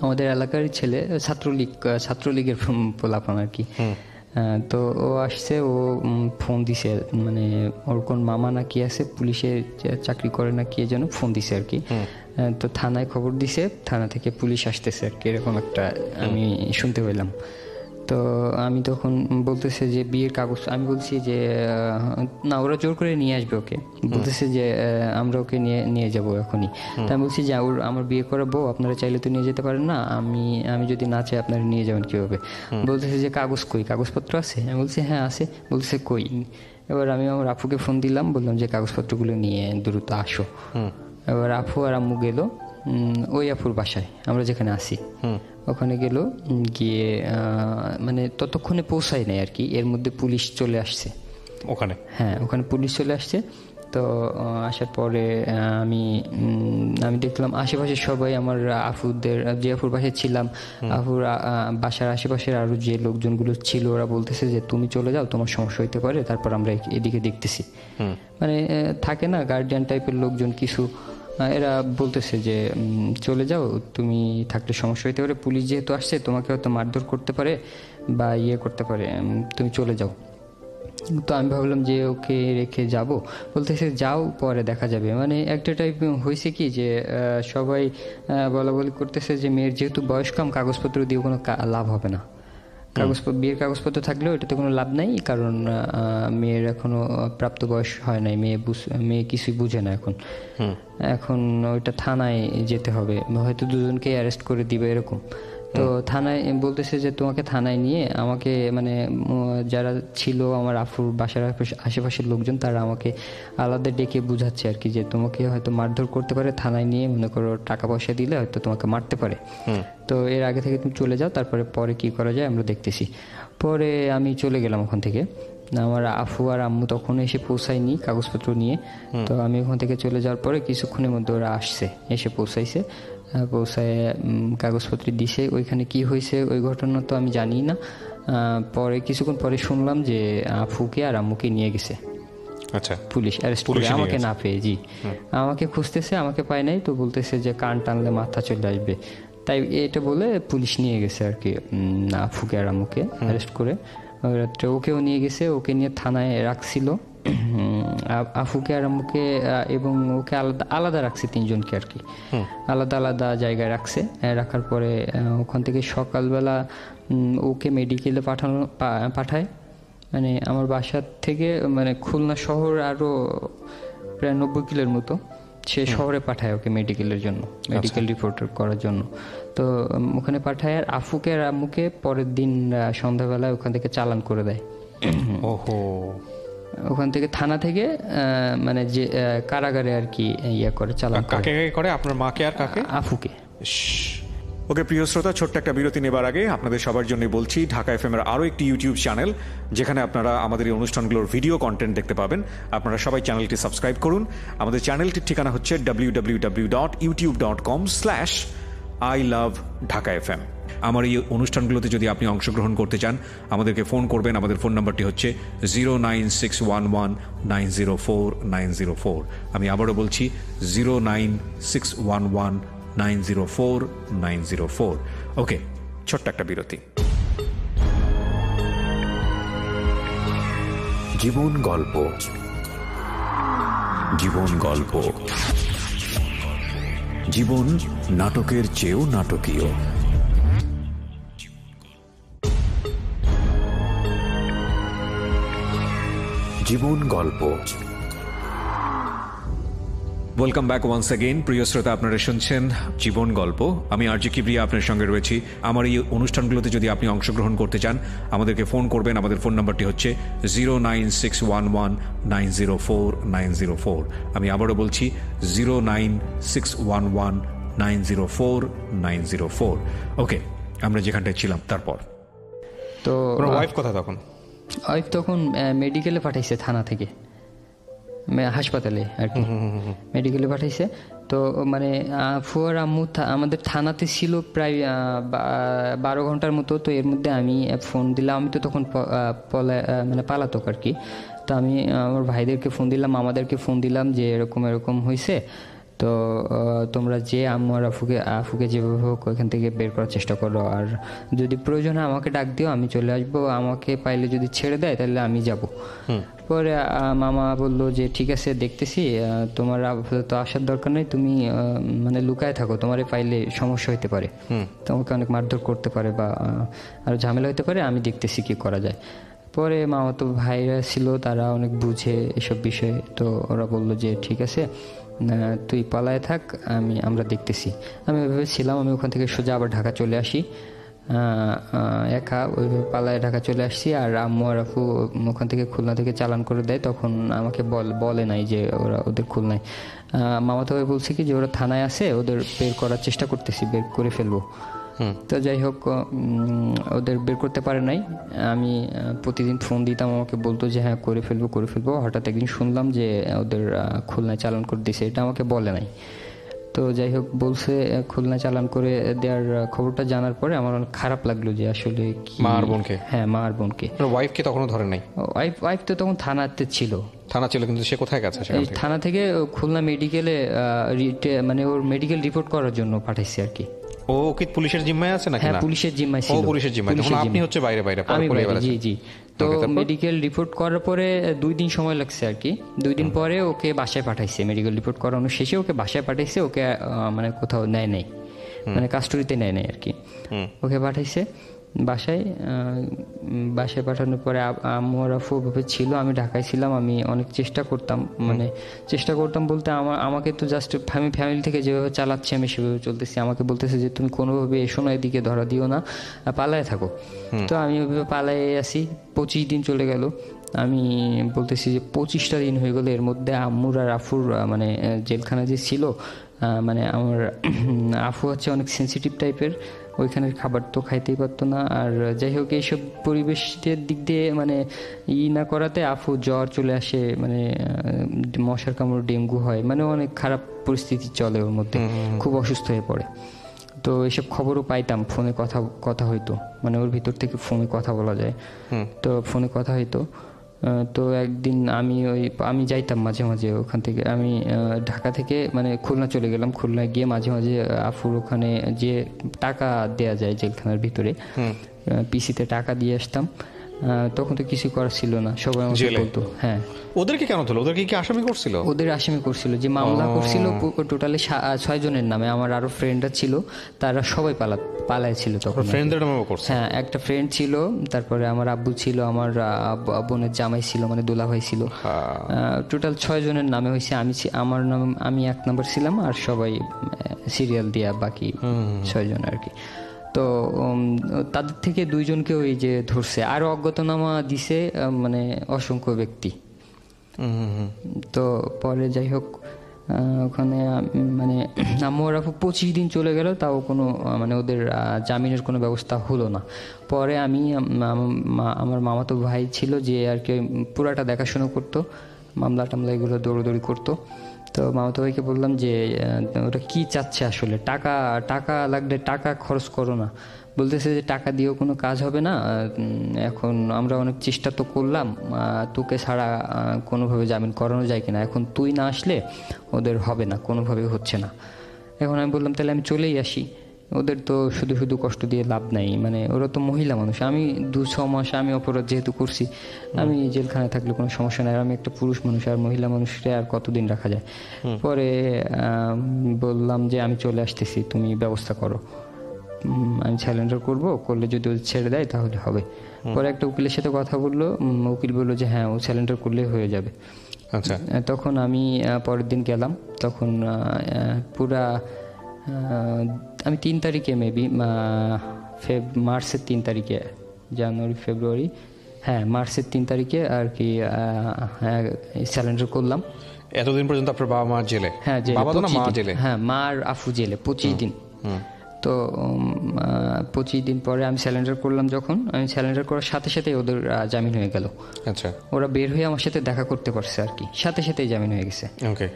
আমাদের এলাকারই ছেলে, ছাত্রলীগের পোলাপান আর কি। তো ও আসছে, ও ফোন দিছে, মানে ওর কোন মামা না কি আছে, পুলিশে চাকরি করে না কি যেন, ফোন দিছে আর কি। তো থানায় খবর দিছে, থানা থেকে পুলিশ আসতেছে আর কি, এরকম একটা আমি শুনতে পেলাম। তো আমি তখন বলতেছে যে বিয়ের কাগজ, আমি বলছি যে না, ওরা জোর করে নিয়ে আসবে ওকে। বলতেছে যে আমরা ওকে নিয়ে যাবো এখনই। তা আমি বলছি যে আমার বিয়ে করাবো, আপনারা চাইলে তো নিয়ে যেতে পারেন না, আমি যদি না চাই আপনারা নিয়ে যাবেন কীভাবে? বলতেছে যে কাগজপত্র আছে? আমি বলছি হ্যাঁ আছে। বলতেছে কই? এবার আমি আমার আপুকে ফোন দিলাম, বললাম যে কাগজপত্রগুলো নিয়ে দ্রুত আসো। এবার আপু আর আম্মু গেল ওই আপুর বাসায়, আমরা যেখানে আছি ওখানে গেল। গিয়ে মানে ততক্ষণে পৌঁছায় নাই আর কি, এর মধ্যে পুলিশ চলে আসছে ওখানে। হ্যাঁ, ওখানে পুলিশ চলে আসছে। তো আসার পরে আমি দেখলাম আশেপাশে সবাই, আমার যে আপুর বাসায় ছিলাম, আপুর বাসার আশেপাশের আরো যে লোকজনগুলো ছিল, ওরা বলতেছে যে তুমি চলে যাও, তোমার সমস্যা হইতে পারে, তারপর আমরা এদিকে দেখতেছি। মানে থাকে না গার্ডিয়ান টাইপের লোকজন কিছু, এরা বলতেছে যে চলে যাও, তুমি থাকলে সমস্যা হইতে পারে, পুলিশ যেহেতু আসছে তোমাকে হয়তো মারধর করতে পারে বা করতে পারে, তুমি চলে যাও। তো আমি ভাবলাম যে ওকে রেখে যাব, বলতেছে যাও পরে দেখা যাবে। মানে একটা টাইপ হয়েছে কি যে সবাই বলা বলি করতেছে যে মেয়ের যেহেতু বয়স কম, কাগজপত্র দিয়ে কোনো লাভ হবে না, বিয়ের কাগজপত্র থাকলেও এটাতে কোনো লাভ নাই, কারণ মেয়ের এখনো প্রাপ্ত বয়স হয় নাই, মেয়ে কিছুই বুঝে না এখন ওইটা থানায় যেতে হবে, হয়তো দুজনকেই অ্যারেস্ট করে দিবে এরকম। তো থানায় বলতেছে যে তোমাকে থানায় নিয়ে আমাকে, মানে যারা ছিল আমার আফুর বাসার আশেপাশের লোকজন, তারা আমাকে আলাদা ডেকে বুঝাচ্ছে আর কি, যে তোমাকে হয়তো মারধর করতে পারে, থানায় নিয়ে মনে করো টাকা পয়সা দিলে হয়তো তোমাকে মারতে পারে, তো এর আগে থেকে তুমি চলে যাও, তারপরে পরে কি করা যায় আমরা দেখতেছি। পরে আমি চলে গেলাম ওখান থেকে। আমার আফু আর আম্মু তখন এসে পৌঁছায়নি কাগজপত্র নিয়ে। তো আমি ওখান থেকে চলে যাওয়ার পরে কিছুক্ষণের মধ্যে ওরা এসে পৌঁছাইছে, পৌঁছায় কাগজপত্র দিছে। ওইখানে কি হয়েছে ওই ঘটনা তো আমি জানি না। পরে কিছুক্ষণ পরে শুনলাম যে আফুকে আর আম্মুকে নিয়ে গেছে আচ্ছা পুলিশ, অ্যারেস্ট করে, আমাকে না পেয়ে। জি, আমাকে খুঁজতেছে, আমাকে পায় নাই, তো বলতেছে যে কান টানলে মাথা চলে আসবে, তাই এটা বলে পুলিশ নিয়ে গেছে আর কি আফুকে আর আম্মুকে অ্যারেস্ট করে। রাত্রে ওকেও নিয়ে গেছে, ওকে নিয়ে থানায় রাখছিল। আফুকে আর আম্মুকে এবং ওকে আলাদা আলাদা রাখছে, তিনজনকে আর কি আলাদা আলাদা জায়গায় রাখছে। রাখার পরে ওখান থেকে সকালবেলা ওকে মেডিকেলে পাঠায়। মানে আমার বাসার থেকে মানে খুলনা শহর আরও প্রায় 90 কিলোর মতো, সে শহরে পাঠায় ওকে মেডিকেলের জন্য, মেডিকেল রিপোর্ট করার জন্য। তো ওখানে পাঠায় আর আফুকে আর আম্মুকে পরের দিন সন্ধ্যাবেলায় ওখান থেকে চালান করে দেয়। ওহো, ওখান থেকে থানা থেকে মানে যে কারাগারে আর কি ইয়ে করে, চালান কাকে করে? আপনার মাকে আর কাকে? আফুকে। ওকে প্রিয় শ্রোতা, ছোট্ট একটা বিরতি নেবার আগে আপনাদের সবার জন্য বলছি, ঢাকা এফএম-এর আরও একটি ইউটিউব চ্যানেল যেখানে আপনারা আমাদের এই অনুষ্ঠানগুলোর ভিডিও কন্টেন্ট দেখতে পাবেন। আপনারা সবাই চ্যানেলটি সাবস্ক্রাইব করুন। আমাদের চ্যানেলটির ঠিকানা হচ্ছে www.youtube.com/ILoveDhakaFM। আমার এই অনুষ্ঠানগুলোতে যদি আপনি অংশগ্রহণ করতে চান, আমাদেরকে ফোন করবেন। আমাদের ফোন নাম্বারটি হচ্ছে 09611904904। আমি আবারও বলছি 09611904904। ওকে, ছোট্ট একটা বিরতি। জীবন গল্প, জীবন গল্প, জীবন নাটকের চেয়েও নাটকীয়। জীবন গল্প। Welcome back once again. প্রিয় শ্রোতা, আপনারা শুনছেন জীবন গল্প। আমি আরজি কিবরিয়া আপনার সঙ্গে রয়েছি। আমার এই অনুষ্ঠানগুলোতে যদি আপনি অংশগ্রহণ করতে চান, আমাদেরকে ফোন করবেন। আমাদের ফোন নাম্বারটি হচ্ছে 09611904904। আমি আবারও বলছি 09611904904। ওকে, আমরা যেখানটায় ছিলাম তারপর। তো ওয়াইফ কথা তখন? ওয়াইফ তখন মেডিকেলে পাঠাইছে, থানা থেকে হাসপাতালে আর কি মেডিকেলে পাঠাইছে। তো মানে আফু আর আম্মু আমাদের থানাতে ছিল প্রায় 12 ঘন্টার মতো। তো এর মধ্যে আমি ফোন দিলাম, আমি তো তখন মানে পালাতক আর কি। তো আমি আমার ভাইদেরকে ফোন দিলাম, আমাদেরকে ফোন দিলাম যে এরকম এরকম হয়েছে, তো তোমরা যে আম্মু আর আফুকে যেভাবে হোক ওইখান থেকে বের করার চেষ্টা করো, আর যদি প্রয়োজন হয় আমাকে ডাক দিও, আমি চলে আসবো। আমাকে পাইলে যদি ছেড়ে দেয় তাহলে আমি যাব। পরে মামা বললো যে ঠিক আছে, দেখতেছি, তোমার তো আসার দরকার নেই, তুমি মানে লুকায় থাকো, তোমার পাইলে সমস্যা হইতে পারে, তোমাকে অনেক মারধর করতে পারে বা আরো ঝামেলা হইতে পারে, আমি দেখতেছি কি করা যায়। পরে মামাতো ভাইরা ছিল, তারা অনেক বুঝে এসব বিষয়ে। তো ওরা বললো যে ঠিক আছে, তুই পালায় থাক, আমরা দেখতেছি। আমি ওইভাবে ছিলাম। আমি ওখান থেকে সোজা আবার ঢাকা চলে আসি, একা ওইভাবে পালায় ঢাকা চলে আসছি। আর আম্মু আর আফু ওখান থেকে খুলনা থেকে চালান করে দেয়। তখন আমাকে বলে নাই যে ওদের খুলনায়। মামাতো ভাই বলছে কি যে ওরা থানায় আছে, ওদের বের করার চেষ্টা করতেছি, বের করে ফেলবো। তো যাই হোক, ওদের বের করতে পারে নাই। আমি প্রতিদিন ফোন দিতাম, আমাকে বলতো যে হ্যাঁ করে ফেলবো। হঠাৎ একদিন শুনলাম যে ওদের খুলনায় চালান করে দিছে, এটা আমাকে বলে নাই। তো যাই হোক, বলছে খুলনা চালান করে দেওয়ার খবরটা জানার পরে আমার অনেক খারাপ লাগলো যে আসলে মা আর বোনকে। হ্যাঁ, মা আর বোনকে। ওয়াইফকে তখনও ধরে নাই? ওয়াইফ তো তখন থানাতে ছিল। থানা ছিল, কিন্তু সে কোথায় গেছে? থানা থেকে খুলনা মেডিকেলে মানে ওর মেডিকেল রিপোর্ট করার জন্য পাঠাইছে আর কি। ও কি পুলিশের জিম্মায় আছে নাকি? হ্যাঁ, পুলিশের জিম্মায় ছিল। পুলিশের জিম্মায়। আপনি হচ্ছে বাইরে? আমি বাইরে, জি। তো মেডিকেল রিপোর্ট করার পরে 2 দিন সময় লাগছে আর কি। 2 দিন পরে ওকে বাসায় পাঠাইছে। মেডিকেল রিপোর্ট করানো শেষে ওকে বাসায় পাঠাইছে। ওকে মানে কোথাও নেয় নাই, মানে কাস্টডিতে নেয় নাই আর কি। ওকে পাঠাইছে বাসায় পাঠানোর পরে আম্মু আর আফু ভাবে ছিল, আমি ঢাকায় ছিলাম। আমি অনেক চেষ্টা করতাম বলতে আমাকে তো জাস্ট ফ্যামিলি থেকে যেভাবে চালাচ্ছে আমি সেভাবে চলতেছি। আমাকে বলতেছে যে তুমি কোনোভাবে এসো না, এদিকে ধরা দিও না, পালায় থাকো। তো আমি ওইভাবে পালায় আসি। 25 দিন চলে গেল। আমি বলতেছি যে 25টা দিন হয়ে গেলো। এর মধ্যে আম্মুর আর আফুর মানে জেলখানা যে ছিল, মানে আমার আফু হচ্ছে অনেক সেন্সিটিভ টাইপের, ওইখানের খাবার তো খাইতেই পারতো না। আর যাই হোক, এইসব পরিবেশের দিক দিয়ে মানে না করাতে আফু জ্বর চলে আসে, মানে মশার কামড়, ডেঙ্গু হয়, মানে অনেক খারাপ পরিস্থিতি চলে ওর মধ্যে, খুব অসুস্থ হয়ে পড়ে। তো এইসব খবরও পাইতাম, ফোনে কথা হইতো, মানে ওর ভিতর থেকে ফোনে কথা বলা যায়, তো ফোনে কথা হইতো। তো একদিন আমি যাইতাম মাঝে মাঝে ওখান থেকে। আমি ঢাকা থেকে মানে খুলনা চলে গেলাম। খুলনায় গিয়ে মাঝে মাঝে আফুর ওখানে যে টাকা দেয়া যায় জেলখানার ভিতরে, পিসিতে টাকা দিয়ে আসতাম। তখন তো কিছু করার ছিল না, সবাই আমাকে জেলে? বলতো। হ্যাঁ, ওদেরকে কেন তোলো? ওদেরকে কি আসামি করছিল? ওদের আসামি করছিল, যে মামলা করছিল টোটালি 6 জনের নামে। আমার আরো ফ্রেন্ডরা ছিল, তারা সবাই পালাইছিল তখন। ফ্রেন্ডদের নামে করছে? হ্যাঁ, একটা ফ্রেন্ড ছিল, তারপরে আমার আব্বু ছিল, আমার বোনের জামাই ছিল, মানে দুলাভাই ছিল। টোটাল 6 জনের নামে হয়েছে। আমার নাম, আমি 1 নম্বর ছিলাম, আর সবাই সিরিয়াল দিয়া বাকি 6 জন আর কি। তো তাদের থেকে 2 জনকে ওই যে ধরছে, আর অজ্ঞাতনামা দিছে মানে অসংখ্য ব্যক্তি। তো পরে যাই হোক, ওখানে মানে আম্মু আর আপু 25 দিন চলে গেল, তাও কোনো মানে ওদের জামিনের কোনো ব্যবস্থা হলো না। পরে আমি আমার মামাতো ভাই ছিল, যে আর কি পুরাটা দেখাশোনা করতো, মামলা টামলা এগুলো দৌড়দৌড়ি করতো। তো মামাতো ভাইকে বললাম যে ওটা কি চাচ্ছে আসলে, টাকা লাগলে টাকা খরচ করো না। বলতেছে যে টাকা দিয়েও কোনো কাজ হবে না, এখন আমরা অনেক চেষ্টা তো করলাম, তোকে ছাড়া কোনোভাবে জামিন করানো যায় কিনা, এখন তুই না আসলে ওদের হবে না, কোনোভাবে হচ্ছে না। এখন আমি বললাম তাহলে আমি চলেই আসি, ওদের তো শুধু শুধু কষ্ট দিয়ে লাভ নাই, মানে ওরা তো মহিলা মানুষ, আমি 2-6 মাস আমি অপরাধ যেহেতু করছি, আমি জেলখানায় থাকলে কোনো সমস্যা নাই, আমি একটা পুরুষ মানুষ, আর মহিলা মানুষকে আর কতদিন রাখা যায়। পরে বললাম যে আমি চলে আসতেছি, তুমি ব্যবস্থা করো, আমি স্যালেন্ডার করলে যদি ও ছেড়ে দেয় তাহলে হবে। পরে একটা উকিলের সাথে কথা বললো, উকিল বললো যে হ্যাঁ, ও স্যালেন্ডার করলেই হয়ে যাবে। আচ্ছা। তখন আমি পরের দিন গেলাম, তখন পুরা আমি 3 তারিখে মেবি মার্চের 3 তারিখে, জানুয়ারি ফেব্রুয়ারি, হ্যাঁ মার্চের 3 তারিখে আর কি স্যালেন্ডার করলাম। এতদিন পর্যন্ত আপনার বাবা মা জেলে? হ্যাঁ জেলে, বাবা তো না, মা জেলে? হ্যাঁ, মা আর আফু জেলে 25 দিন। তো 25 দিন পরে আমি স্যালেন্ডার করলাম, যখন আমি স্যালেন্ডার করার সাথে সাথে ওদের জামিন হয়ে গেল। আচ্ছা। ওরা বের হয়ে আমার সাথে দেখা করতে পারছে আর কি, সাথে সাথেই জামিন হয়ে গেছে। ওকে।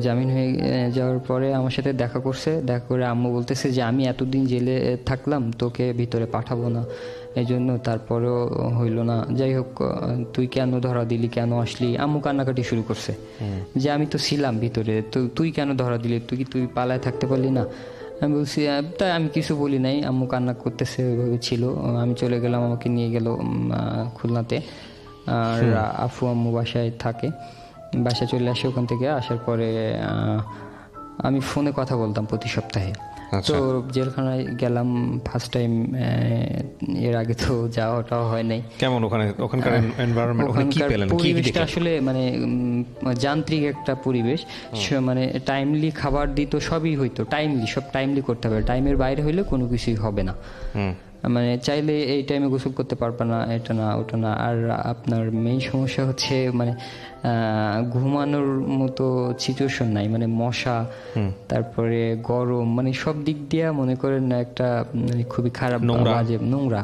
জামিন হয়ে যাওয়ার পরে আমার সাথে দেখা করছে, দেখা করে আম্মু বলতেছে যে আমি এতদিন জেলে থাকলাম, তোকে ভিতরে পাঠাবো না, এই জন্য তারপরেও হইল না। যাই হোক, তুই কেন ধরা দিলি, কেন আসলি? আম্মু কান্নাকাটি শুরু করছে যে আমি তো ছিলাম ভিতরে, তো তুই কেন ধরা দিলি, তুই পালায় থাকতে পারলি না? আমি বলছি, তাই আমি কিছু বলি নাই। আম্মু কান্না করতেছে, ওইভাবে ছিল। আমি চলে গেলাম, আমাকে নিয়ে গেল খুলনাতে, আর আফু আম্মু বাসায় থাকে। বাসায় চলে আসে, ওখান থেকে আসার পরে আমি ফোনে কথা বলতাম প্রতি সপ্তাহে। তো জেলখানায় গেলাম ফার্স্ট টাইম, এর আগে তো যাওয়াটাও হয় নাই। কেমন ওখানকার এনভায়রনমেন্ট, ওখানে কি পেলেন, কি পরিবেশটা আসলে মানে যান্ত্রিক একটা পরিবেশ, মানে টাইমলি খাবার দিত, সবই হইতো টাইমলি, সব টাইমলি করতে হবে, টাইমের বাইরে হইলে কোনো কিছুই হবে না। মানে চাইলে এই টাইমে গোসল করতে পারবে না, এটা না ওটা না। আর আপনার মেইন সমস্যা হচ্ছে মানে ঘুমানোর মতো সিচুয়েশন নাই, মানে মশা, তারপরে গরম, মানে সব দিক দিয়ে মনে করেন একটা খুবই খারাপ, বাজে, নোংরা,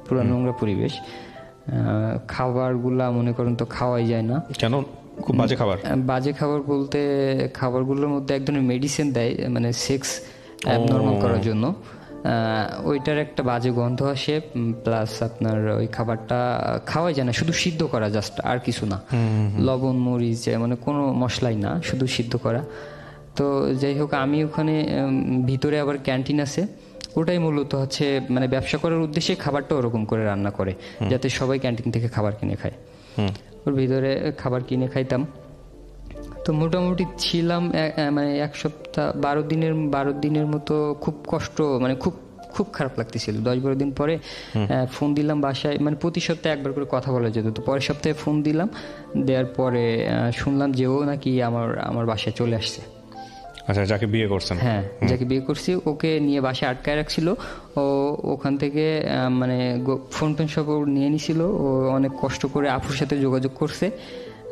পুরো নোংরা পরিবেশ। খাবারগুলা মনে করেন তো খাওয়াই যায় না। কেন? খুব বাজে খাবার? বাজে খাবার বলতে খাবারগুলোর মধ্যে এক ধরনের মেডিসিন দেয়, মানে সেক্স অ্যাবনর্মাল করার জন্য। ওইটার একটা বাজে গন্ধ আসে, প্লাস আপনার ওই খাবারটা খাওয়াই যায় না, শুধু সিদ্ধ করা জাস্ট, আর কিছু না। লবণ মরিচ মানে কোনো মশলাই না, শুধু সিদ্ধ করা। তো যাই হোক, আমি ওখানে ভিতরে আবার ক্যান্টিন আছে, ওটাই মূলত হচ্ছে মানে ব্যবসা করার উদ্দেশ্যে খাবারটা ওরকম করে রান্না করে, যাতে সবাই ক্যান্টিন থেকে খাবার কিনে খায়। ওর ভিতরে খাবার কিনে খাইতাম। তো মোটামুটি ছিলাম মানে 1 সপ্তাহ, 12 দিনের মতো। খুব কষ্ট, মানে খুব খারাপ লাগতেছিল। 10-12 দিন পরে ফোন দিলাম বাসায়, মানে প্রতি সপ্তাহে একবার করে কথা বলা যেত। তো পরের সপ্তাহে ফোন দিলাম, দেওয়ার পরে শুনলাম যে ও নাকি আমার বাসায় চলে আসছে। আচ্ছা, যাকে বিয়ে করছেন? হ্যাঁ, যাকে বিয়ে করছি, ওকে নিয়ে বাসায় আটকায় রাখছিল। ও ওখান থেকে মানে ফোন টোন সব নিয়ে নিছিল। ও অনেক কষ্ট করে আফুর সাথে যোগাযোগ করছে।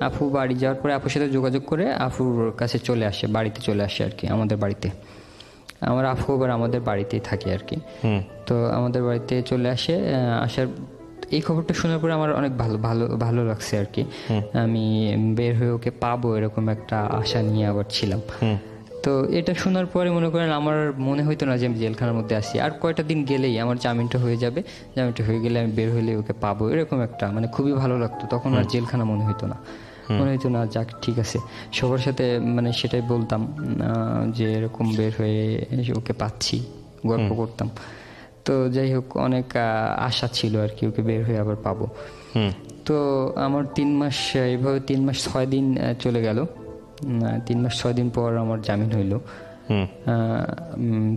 আফু বাড়ি যাওয়ার পরে আফুর সাথে যোগাযোগ করে আফুর কাছে চলে আসে, বাড়িতে চলে আসে আর কি, আমাদের বাড়িতে। আমার আফু আবার আমাদের বাড়িতেই থাকে আর কি। তো আমাদের বাড়িতে চলে আসে, আসার এই খবরটা শোনার পরে আমার অনেক ভালো লাগছে আর কি। আমি বের হয়ে ওকে পাবো এরকম একটা আশা নিয়ে আবার ছিলাম। তো এটা শোনার পরে মনে করেন আমার মনে হইতো না যে আমি জেলখানার মধ্যে আসি, আর কয়টা দিন গেলেই আমার জামিনটা হয়ে যাবে, জামিনটা হয়ে গেলে আমি বের হলে ওকে পাবো, এরকম একটা মানে খুবই ভালো লাগতো। তখন আর জেলখানা মনে হইতো না, যাক ঠিক আছে। সবার সাথে মানে সেটাই বলতাম যে এরকম বের হয়ে ওকে পাচ্ছি, গল্প করতাম। তো যাই হোক অনেক আশা ছিল আর কি ওকে বের হয়ে আবার পাবো। তো আমার 3 মাস এইভাবে 3 মাস 6 দিন চলে গেল। 3 মাস 6 দিন পর আমার জামিন হইল।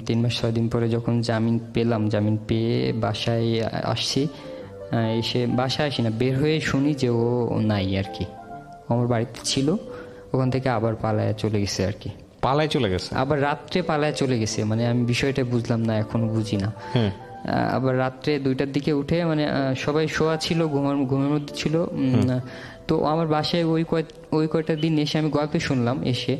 3 মাস 6 দিন পরে যখন জামিন পেলাম, জামিন পেয়ে বাসায় আসছি, এসে বাসায় আসি না, বের হয়ে শুনি যে ও নাই আর কি। আমার বাড়িতে ছিল, ওখান থেকে আবার পালায় চলে গেছে আর কি। পালায় চলে গেছে? আবার রাত্রে পালায় চলে গেছে, মানে আমি বিষয়টা বুঝলাম না, এখনো বুঝি না। আবার রাত্রে 2টার দিকে উঠে, মানে সবাই শোয়া ছিল, ঘুমের মধ্যে ছিল। তো আমার বাসায় ওই কয়টা দিন এসে আমি গল্পে শুনলাম এসে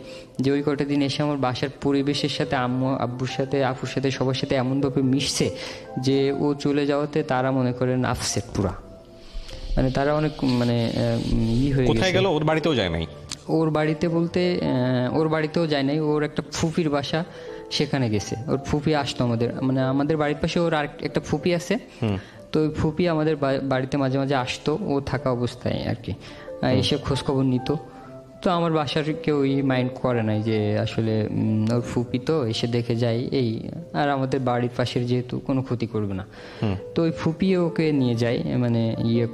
যে ওই কয়টা দিন এসে আমার বাসার পরিবেশের সাথে আম্মু আব্বুর সাথে আপুর সাথে সবার সাথে এমনভাবে মিশছে যে ও চলে যাওয়াতে তারা মনে করেন আপসেট পুরা, মানে তারা অনেক মানে হয়ে গেছে। কোথায় গেল? ওর বাড়িতেও যায় নাই? ওর বাড়িতে বলতে ওর বাড়িতেও যায় নাই, ওর একটা ফুপির বাসা, সেখানে গেছে। ওর ফুপি আসতো আমাদের বাড়ির পাশে ওর আর একটা ফুপি আছে। তো ওই ফুপি আমাদের বাড়িতে মাঝে মাঝে আসতো ও থাকা অবস্থায় আর কি, এসে খোঁজখবর নিত। তো আমার বাসার কেউ মাইন্ড করে নাই যে আসলে ওর ফুপি তো এসে দেখে যায় এই, আর আমাদের বাড়ির পাশের যেহেতু কোনো ক্ষতি করবে না। তো ওই ফুপি ওকে নিয়ে যায়, মানে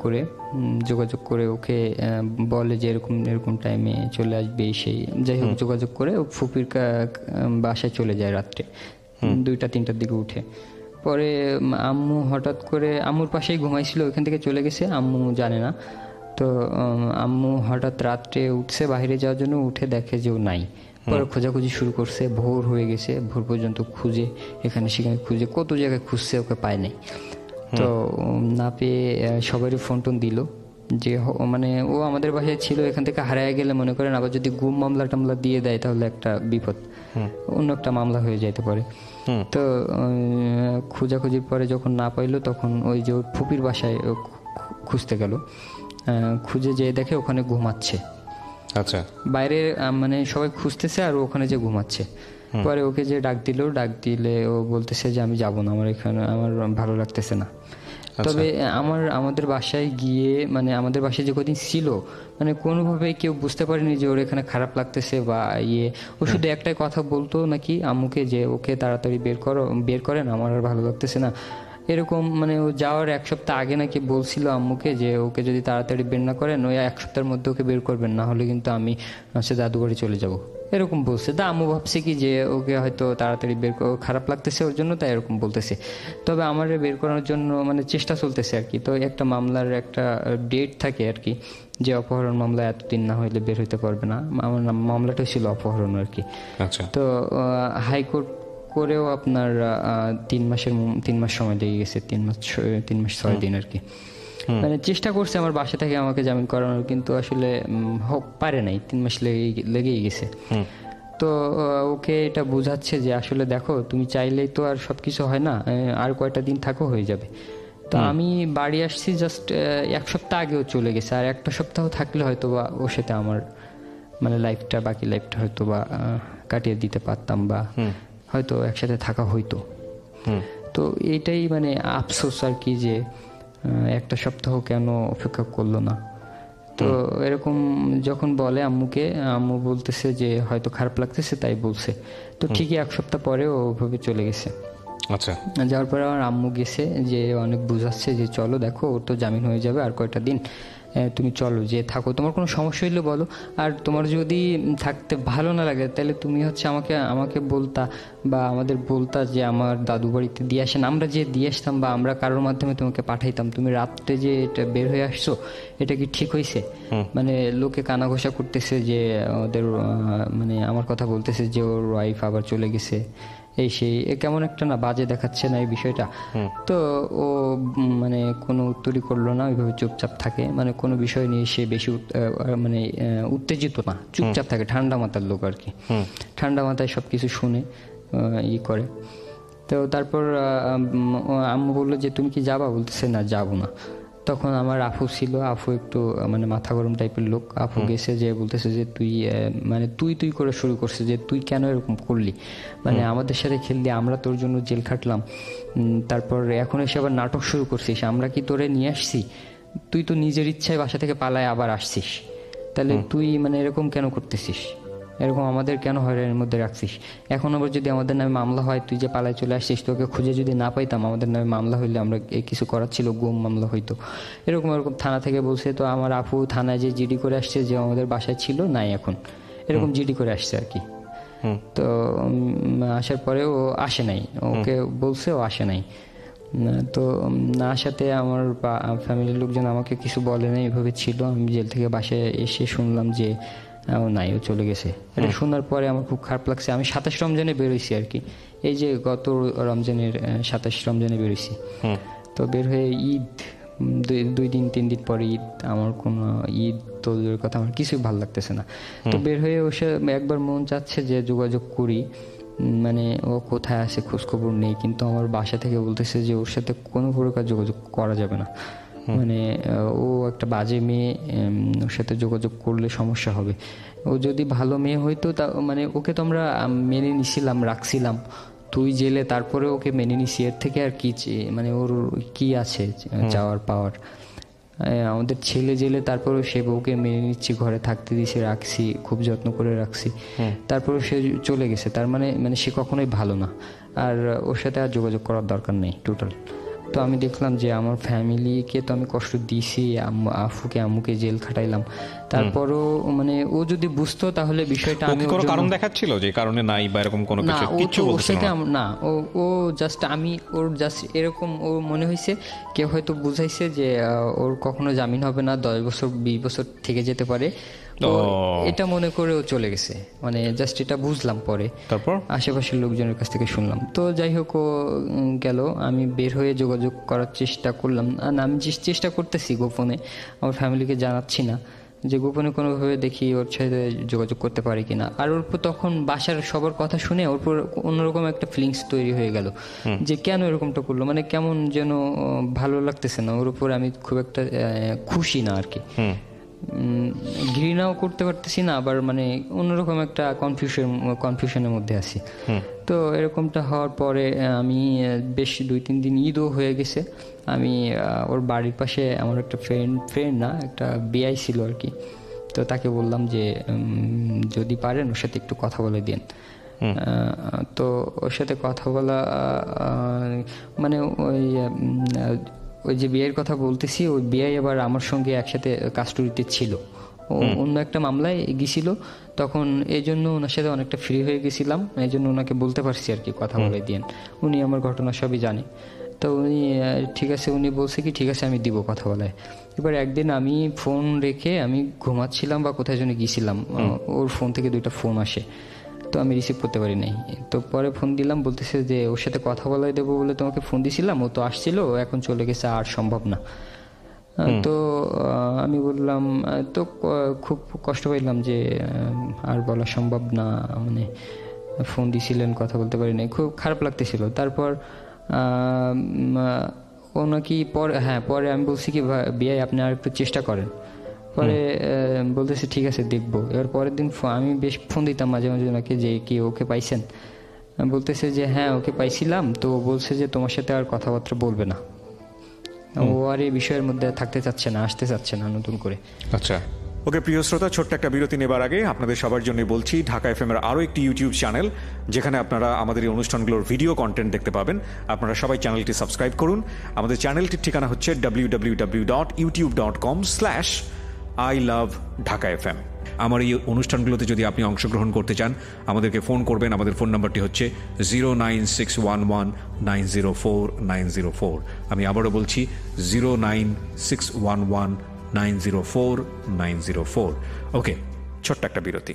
করে যোগাযোগ করে ওকে বলে যে এরকম এরকম টাইমে চলে আসবে, সেই যাই হোক যোগাযোগ করে ও ফুপির বাসায় চলে যায় রাত্রে 2টা-3টার দিকে উঠে। পরে আম্মু হঠাৎ করে আম্মুর পাশেই ঘুমাইছিল, ওইখান থেকে চলে গেছে, আম্মু জানে না। তো আম্মু হঠাৎ রাত্রে উঠছে বাইরে যাওয়ার জন্য, উঠে দেখে যে ও নাই। পরে খোঁজাখুঁজি শুরু করছে, ভোর হয়ে গেছে, ভোর পর্যন্ত খুঁজে এখানে সেখানে খুঁজে কত জায়গায় খুঁজছে, ওকে পায় নাই। তো না পেয়ে সবারই ফোন টোন দিল যে মানে ও আমাদের বাসায় ছিল, এখান থেকে হারায় গেলে মনে করেন আবার যদি গুম মামলা টামলা দিয়ে দেয় তাহলে একটা বিপদ, অন্য একটা মামলা হয়ে যেতে পারে। তো খোঁজাখুঁজির পরে যখন না পাইলো তখন ওই যে ওর ফুপির বাসায় খুঁজতে গেল, খুঁজে যেয়ে দেখে ওখানে ঘুমাচ্ছে। আচ্ছা, বাইরে মানে সবাই খুঁজতেছে আর ওখানে যে ঘুমাচ্ছে। পরে ওকে যে ডাক দিলে ও বলতেছে যে আমি যাব না, আমার এখানে আমার ভালো লাগতেছে না। তবে আমাদের বাসায় গিয়ে, মানে আমাদের বাসায় যে কদিন ছিল, মানে কোনোভাবে কেউ বুঝতে পারেনি যে ওর এখানে খারাপ লাগতেছে বা ও শুধু একটাই কথা বলতো নাকি আম্মুকে যে ওকে তাড়াতাড়ি বের করেন, আমার আর ভালো লাগতেছে না এরকম। মানে ও যাওয়ার 1 সপ্তাহ আগে নাকি বলছিল আম্মুকে যে ওকে যদি তাড়াতাড়ি বের না করেন ওই 1 সপ্তাহের মধ্যে ওকে বের করবেন, না হলে কিন্তু আমি দাদু বাড়ি চলে যাব, এরকম বলছে। তা আম্মু ভাবছে কি যে ওকে হয়তো তাড়াতাড়ি খারাপ লাগতেছে ওর জন্য, তাই এরকম বলতেছে। তবে আমার বের করার জন্য মানে চেষ্টা চলতেছে আর কি। তো একটা মামলার একটা ডেট থাকে আর কি, যে অপহরণ মামলা এতদিন না হইলে বের হইতে পারবে না। আমার মামলাটা ছিল অপহরণ আর কি। তো হাইকোর্ট করেও আপনার 3 মাস সময় লেগে গেছে, 3 মাস 6 দিন আর কি। মানে চেষ্টা করছে আমার বাসা থেকে আমাকে জামিন করানোর, কিন্তু আসলে পারে নাই, 3 মাস লেগেই গেছে। তো ওকে এটা বোঝাচ্ছে যে আসলে দেখো তুমি চাইলেই তো আর সবকিছু হয় না, আর কয়টা দিন থাকো হয়ে যাবে। তো আমি বাড়ি আসছি জাস্ট 1 সপ্তাহ আগেও চলে গেছে, আর 1টা সপ্তাহ থাকলে হয়তো বা ওর সাথে আমার মানে বাকি লাইফটা হয়তো বা কাটিয়ে দিতে পারতাম, বা হয়তো একসাথে থাকা হইতো। তো এইটাই মানে আফসোস আর কি, যে 1টা সপ্তাহ কেন অপেক্ষা করলো না। তো এরকম যখন বলে আম্মুকে, আম্মু বলতেছে যে হয়তো খারাপ লাগতেছে তাই বলছে। তো ঠিকই 1 সপ্তাহ পরে ওভাবে চলে গেছে। আচ্ছা, যাওয়ার পরে আমার আম্মু গেছে, যে অনেক বুঝাচ্ছে যে চলো দেখো ওর তো জামিন হয়ে যাবে আর কয়টা দিন, তুমি চলো যে থাকো, তোমার কোনো সমস্যা হইলে বলো, আর তোমার যদি থাকতে ভালো না লাগে তাহলে তুমি আমাকে বলতা, বা আমাদের বলতা যে আমার দাদু বাড়িতে দিয়ে আসেন, আমরা যে দিয়ে আসতাম বা আমরা কারোর মাধ্যমে তোমাকে পাঠাইতাম। তুমি রাত্রে যে এটা বের হয়ে আসছো, এটা কি ঠিক হয়েছে? মানে লোকে কানাঘোষা করতেছে যে ওদের মানে আমার কথা বলতেছে যে ওর ওয়াইফ আবার চলে গেছে, এই সেই কেমন একটা না বাজে দেখাচ্ছে না এই বিষয়টা। তো ও মানে কোনো উত্তরই করলো না, ওইভাবে চুপচাপ থাকে, মানে কোনো বিষয় নিয়ে সে বেশি মানে উত্তেজিত না, চুপচাপ থাকে, ঠান্ডা মাথার লোক আর কি। ঠান্ডা মাথায় সবকিছু শুনে করে। তো তারপর আম্মু বললো যে তুমি কি যাবা? বলতেছে না, যাবো না। তখন আমার আফু ছিল, আফু একটু মানে মাথা গরম টাইপের লোক। আফু গেছে যে বলতেছে যে তুই মানে তুই করে শুরু করছে যে তুই কেন এরকম করলি, মানে আমাদের সাথে খেললি, আমরা তোর জন্য জেল খাটলাম, তারপর এখন এসে আবার নাটক শুরু করছিস, আমরা কি তোরে নিয়ে আসছি? তুই তো নিজের ইচ্ছায় বাসা থেকে পালায় আবার আসছিস, তাহলে তুই মানে এরকম কেন করতেছিস? এরকম আমাদের কেন হয়রানির মধ্যে রাখছিস? এখন আবার যদি আমাদের নামে মামলা হয়, তুই যে পালায় চলে আসছিস, তোকে খুঁজে যদি না পাইতাম, আমাদের নামে মামলা হইলে আমরা কিছু করার ছিল, গুম মামলা হইতো। এরকম থানা থেকে বলছে। তো আমার আপু থানায় যে জিডি করে আসছে যে আমাদের বাসায় ছিল, নাই এখন, এরকম জিডি করে আসছে আর কি। তো আসার পরে ও আসে নাই, ওকে বলছে, ও আসে নাই। তো না আসাতে আমার ফ্যামিলির লোকজন আমাকে কিছু বলে নাই, এভাবে ছিল। আমি জেল থেকে বাসায় এসে শুনলাম যে নাই, ও চলে গেছে। এটা শোনার পরে আমার খুব খারাপ লাগছে। আমি 27 রমজানে বেরোইছি আর কি, এই যে গত রমজানের 27 রমজানে বেরোইছি। তো বের হয়ে ঈদ 2 দিন 3 দিন পরে ঈদ, আমার কোনো ঈদ তোদের কথা আমার কিছুই ভালো লাগতেছে না। তো বের হয়ে ওসে একবার মন চাচ্ছে যে যোগাযোগ করি, মানে ও কোথায় আছে খোঁজখবর নেই। কিন্তু আমার বাসা থেকে বলতেছে যে ওর সাথে কোনো প্রকার যোগাযোগ করা যাবে না, মানে ও একটা বাজে মেয়ে, ওর সাথে যোগাযোগ করলে সমস্যা হবে। ও যদি ভালো মেয়ে হইতো তা মানে ওকে তো আমরা মেনে নিছিলাম, রাখছিলাম। তুই জেলে, তারপরে ওকে মেনে নিছি, এর থেকে আর কি মানে ওর কি আছে চাওয়ার পাওয়ার? আমাদের ছেলে জেলে, তারপরেও সে বউকে মেনে নিচ্ছি, ঘরে থাকতে দিয়েছি, রাখছি, খুব যত্ন করে রাখছি, তারপরেও সে চলে গেছে। তার মানে সে কখনোই ভালো না, আর ওর সাথে আর যোগাযোগ করার দরকার নেই টোটাল। তো আমি দেখলাম যে আমার ফ্যামিলিকে তো আমি কষ্ট দিয়েছি, আফুকে আম্মুকে জেল খাটাইলাম, তারপরও মানে ও যদি বুঝতো তাহলে বিষয়টা। আমি কোনো কারণ দেখাচ্ছিল যে কারণে নাই বা এরকম কোনো কিছু কিছু বলছিল না, ও জাস্ট আমি ওর জাস্ট এরকম ও মনে হয়েছে কেউ হয়তো বুঝাইছে যে ওর কখনো জামিন হবে না, 10 বছর 20 বছর থেকে যেতে পারে, এটা মনে করে ও চলে গেছে। মানে জাস্ট এটা বুঝলাম পরে, তারপর আশেপাশের লোকজনের কাছ থেকে শুনলাম। তো যাই হোক, ও গেল, আমি বের হয়ে যোগাযোগ করার চেষ্টা করলাম। আমি চেষ্টা করতেছি গোপনে, আমার ফ্যামিলিকে জানাচ্ছি না, যে গোপনে কোনোভাবে দেখি ওর সাথে যোগাযোগ করতে পারি কিনা। আর ওর তখন বাসার সবার কথা শুনে ওর পর অন্যরকম একটা ফিলিংস তৈরি হয়ে গেল যে কেন এরকমটা করলো, মানে কেমন যেন ভালো লাগতেছে না ওর উপর, আমি খুব একটা খুশি না আর কি, ঘৃণাও করতে পারতেছি না, আবার মানে অন্যরকম একটা কনফিউশনের মধ্যে আছি। তো এরকমটা হওয়ার পরে আমি বেশ 2-3 দিন ঈদও হয়ে গেছে। আমি ওর বাড়ির পাশে আমার একটা ফ্রেন্ড না, একটা বিআই ছিল আর কি, তো তাকে বললাম যে যদি পারেন ওর সাথে একটু কথা বলে দিন। তো ওর সাথে কথা বলা মানে ওই যে বিয়ের কথা বলতেছি, ওই বিয়ে আবার আমার সঙ্গে একসাথে কাস্টডিতে ছিল, ও অন্য একটা মামলায় গেছিল তখন, এই জন্য ওনার সাথে অনেকটা ফ্রি হয়ে গেছিলাম, এই জন্য ওনাকে বলতে পারছি আর কি কথা বলে দিন। উনি আমার ঘটনা সবই জানে। তো উনি ঠিক আছে, উনি বলছে কি ঠিক আছে আমি দিব কথা বলায়। এবার একদিন আমি ফোন রেখে আমি ঘুমাচ্ছিলাম বা কোথায় জন্য গিয়েছিলাম, ওর ফোন থেকে 2টা ফোন আসে, তো আমি রিসিভ করতে পারি নাই। তো পরে ফোন দিলাম, বলতেছে যে ওর সাথে কথা বলাই দেবো বলে তোমাকে ফোন দিছিলাম, ও তো আসছিল, ও এখন চলে গেছে, আর সম্ভব না। তো আমি বললাম, তো খুব কষ্ট পাইলাম যে আর বলা সম্ভব না, মানে ফোন দিছিলেন কথা বলতে পারি নাই, খুব খারাপ লাগতেছিল। তারপর ও নাকি পরে আমি বলছি কি বিয়াই আপনি আর একটু চেষ্টা করেন, পরে বলতেছে ঠিক আছে দেখবো। এবার পরের দিন আমি বেশ ফোন দিতাম মাঝে মাঝে ওনাকে যে কি ওকে পাইছেন, বলতেছে যে হ্যাঁ ওকে পাইছিলাম, তো বলছে যে তোমার সাথে আর কথাবার্তা বলবে না, ও আর এই বিষয়ের মধ্যে থাকতে চাচ্ছে না, আসতে চাচ্ছে না নতুন করে। আচ্ছা ওকে প্রিয় শ্রোতা, ছোট্ট একটা বিরতি নেবার আগে আপনাদের সবার জন্য বলছি ঢাকা এফএম এর আরও একটি ইউটিউব চ্যানেল যেখানে আপনারা আমাদের এই অনুষ্ঠানগুলোর ভিডিও কন্টেন্ট দেখতে পাবেন। আপনারা সবাই চ্যানেলটি সাবস্ক্রাইব করুন। আমাদের চ্যানেলটির ঠিকানা হচ্ছে www.youtube.com/iLoveDhakaFM। আমার এই অনুষ্ঠানগুলোতে যদি আপনি অংশগ্রহণ করতে চান আমাদেরকে ফোন করবেন। আমাদের ফোন নাম্বারটি হচ্ছে 09611904904। আমি আবারও বলছি 09611904904। ওকে, ছোট্ট একটা বিরতি।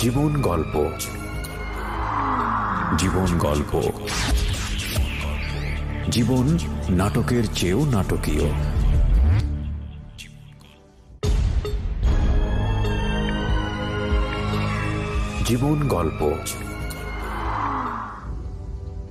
জীবন গল্প, জীবন গল্প, জীবন নাটকের চেয়েও নাটকীয়। জীবন গল্প।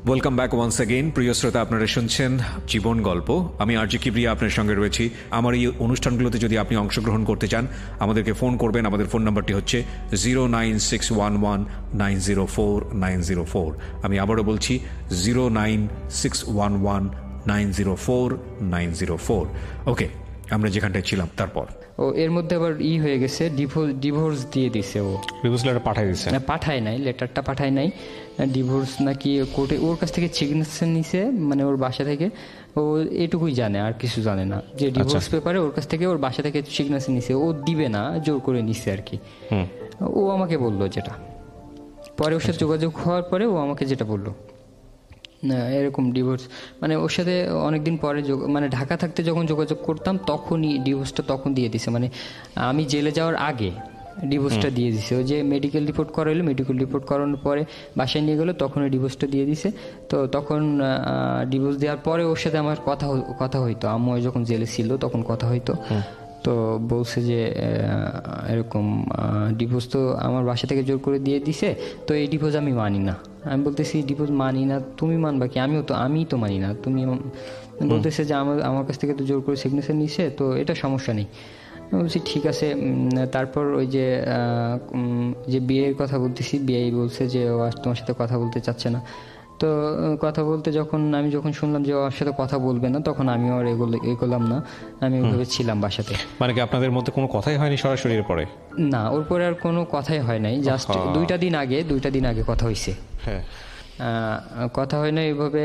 Welcome back once again. প্রিয় শ্রোতা, আপনারা শুনছেন জীবন গল্প। আমি আরজি কিবরিয়া আপনার সঙ্গে রয়েছি। আমার এই অনুষ্ঠানগুলোতে যদি আপনি অংশগ্রহণ করতে চান আমাদেরকে ফোন করবেন। আমাদের ফোন নাম্বারটি হচ্ছে 09611904904। আমি আবারও বলছি 09611904904। ওকে, আমরা যেখানটায় ছিলাম তারপর ও এর মধ্যে আবার হয়ে গেছে, ডিভোর্স দিয়ে দিছে। ও ডিভোর্স লেটার পাঠাই দিছে? পাঠায় নাই, লেটারটা পাঠায় নাই, ডিভোর্স নাকি কোর্টে ওর কাছ থেকে সিগনেচার নিছে, মানে ওর বাসা থেকে। ও এটুকুই জানে, আর কিছু জানে না, যে ডিভোর্স পেপারে ওর কাছ থেকে ওর বাসা থেকে সিগনেচার নিছে, ও দিবে না, জোর করে নিছে আর কি। ও আমাকে বললো যেটা, পরে ওর সাথে যোগাযোগ হওয়ার পরে ও আমাকে যেটা বললো এরকম ডিভোর্স, মানে ওর সাথে অনেকদিন পরে মানে ঢাকা থাকতে যখন যোগাযোগ করতাম তখনই ডিভোর্সটা তখন দিয়ে দিছে, মানে আমি জেলে যাওয়ার আগে ডিভোর্সটা দিয়ে দিছে। ও যে মেডিকেল রিপোর্ট করাইলো, মেডিকেল রিপোর্ট করানোর পরে বাসায় নিয়ে গেলো, তখন ওই ডিভোর্সটা দিয়ে দিছে। তো তখন ডিভোর্স দেওয়ার পরে ওর সাথে আমার কথা হইতো, আম্মু যখন জেলে ছিল তখন কথা হইতো। তো বলছে যে এরকম ডিভোর্স তো আমার বাসা থেকে জোর করে দিয়ে দিছে, তো এই ডিভোর্স আমি মানি না। আমি বলতেছি ডিভোর্স মানি না, তুমি মানবা কি? আমিই তো মানি না। তুমি বলতেছে যে আমার কাছ থেকে তো জোর করে সিগনেচার নিছে, তো এটা সমস্যা নেই। বলছি ঠিক আছে। তারপর ওই যে বিয়ের কথা বলতেছি, বিয়ে বলছে যে ও আজ তোমার সাথে কথা বলতে চাচ্ছে না। তো কথা বলতে আমি যখন শুনলাম যে ওর সাথে কথা বলবে না, তখন আমিও আর এগোলাম না, আমি ওইভাবে ছিলাম বাসাতে। মানে কি আপনাদের মধ্যে কোনো কথাই হয়নি সরাসরি এরপরে? না, ওর পরে আর কোনো কথাই হয় নাই, জাস্ট দুইটা দিন আগে কথা হয়েছে। হ্যাঁ, কথা হয় না এইভাবে।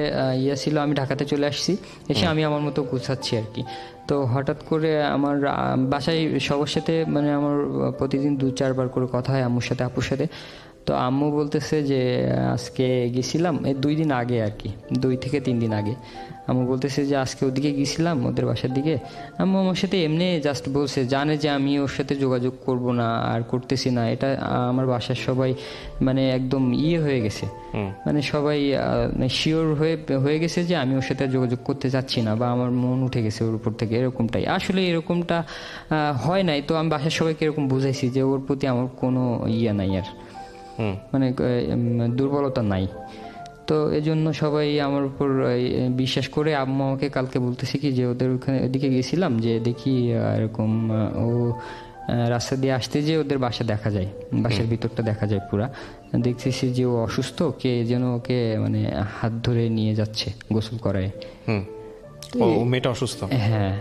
ছিল, আমি ঢাকাতে চলে আসছি, এসে আমি আমার মতো গুছাচ্ছি আর কি। তো হঠাৎ করে আমার বাসায় সবার সাথে, মানে আমার প্রতিদিন 2-4 বার করে কথা হয় আম্মুর সাথে, আপুর সাথে। তো আম্মু বলতেছে যে আজকে গেছিলাম, 2 দিন আগে আর কি, 2 থেকে 3 দিন আগে আম্মু বলতেছে যে আজকে ওদিকে গেছিলাম, ওদের বাসার দিকে। আম্মু আমার সাথে এমনি জাস্ট বলছে, জানে যে আমি ওর সাথে যোগাযোগ করব না আর করতেছি না, এটা আমার বাসার সবাই মানে একদম হয়ে গেছে, মানে সবাই শিওর হয়ে গেছে যে আমি ওর সাথে যোগাযোগ করতে চাচ্ছি না, বা আমার মন উঠে গেছে ওর উপর থেকে, এরকমটাই। আসলে এরকমটা হয় নাই। তো আমি বাসার সবাইকে এরকম বুঝাইছি যে ওর প্রতি আমার কোনো নাই আর, মানে দুর্বলতা নাই। তো এজন্য সবাই আমার উপর বিশ্বাস করে। আম্মু আমাকে কালকে বলতেছে কি যে ওদিকে গেছিলাম, যে দেখি এরকম ও রাস্তা দিয়ে আসতে যে ওদের বাসা দেখা যায়, বাসার ভিতরটা দেখা যায় পুরা। দেখতেছি যে ও অসুস্থ, কে যেন ওকে মানে হাত ধরে নিয়ে যাচ্ছে গোসল করায়। মেয়েটা অসুস্থ? হ্যাঁ।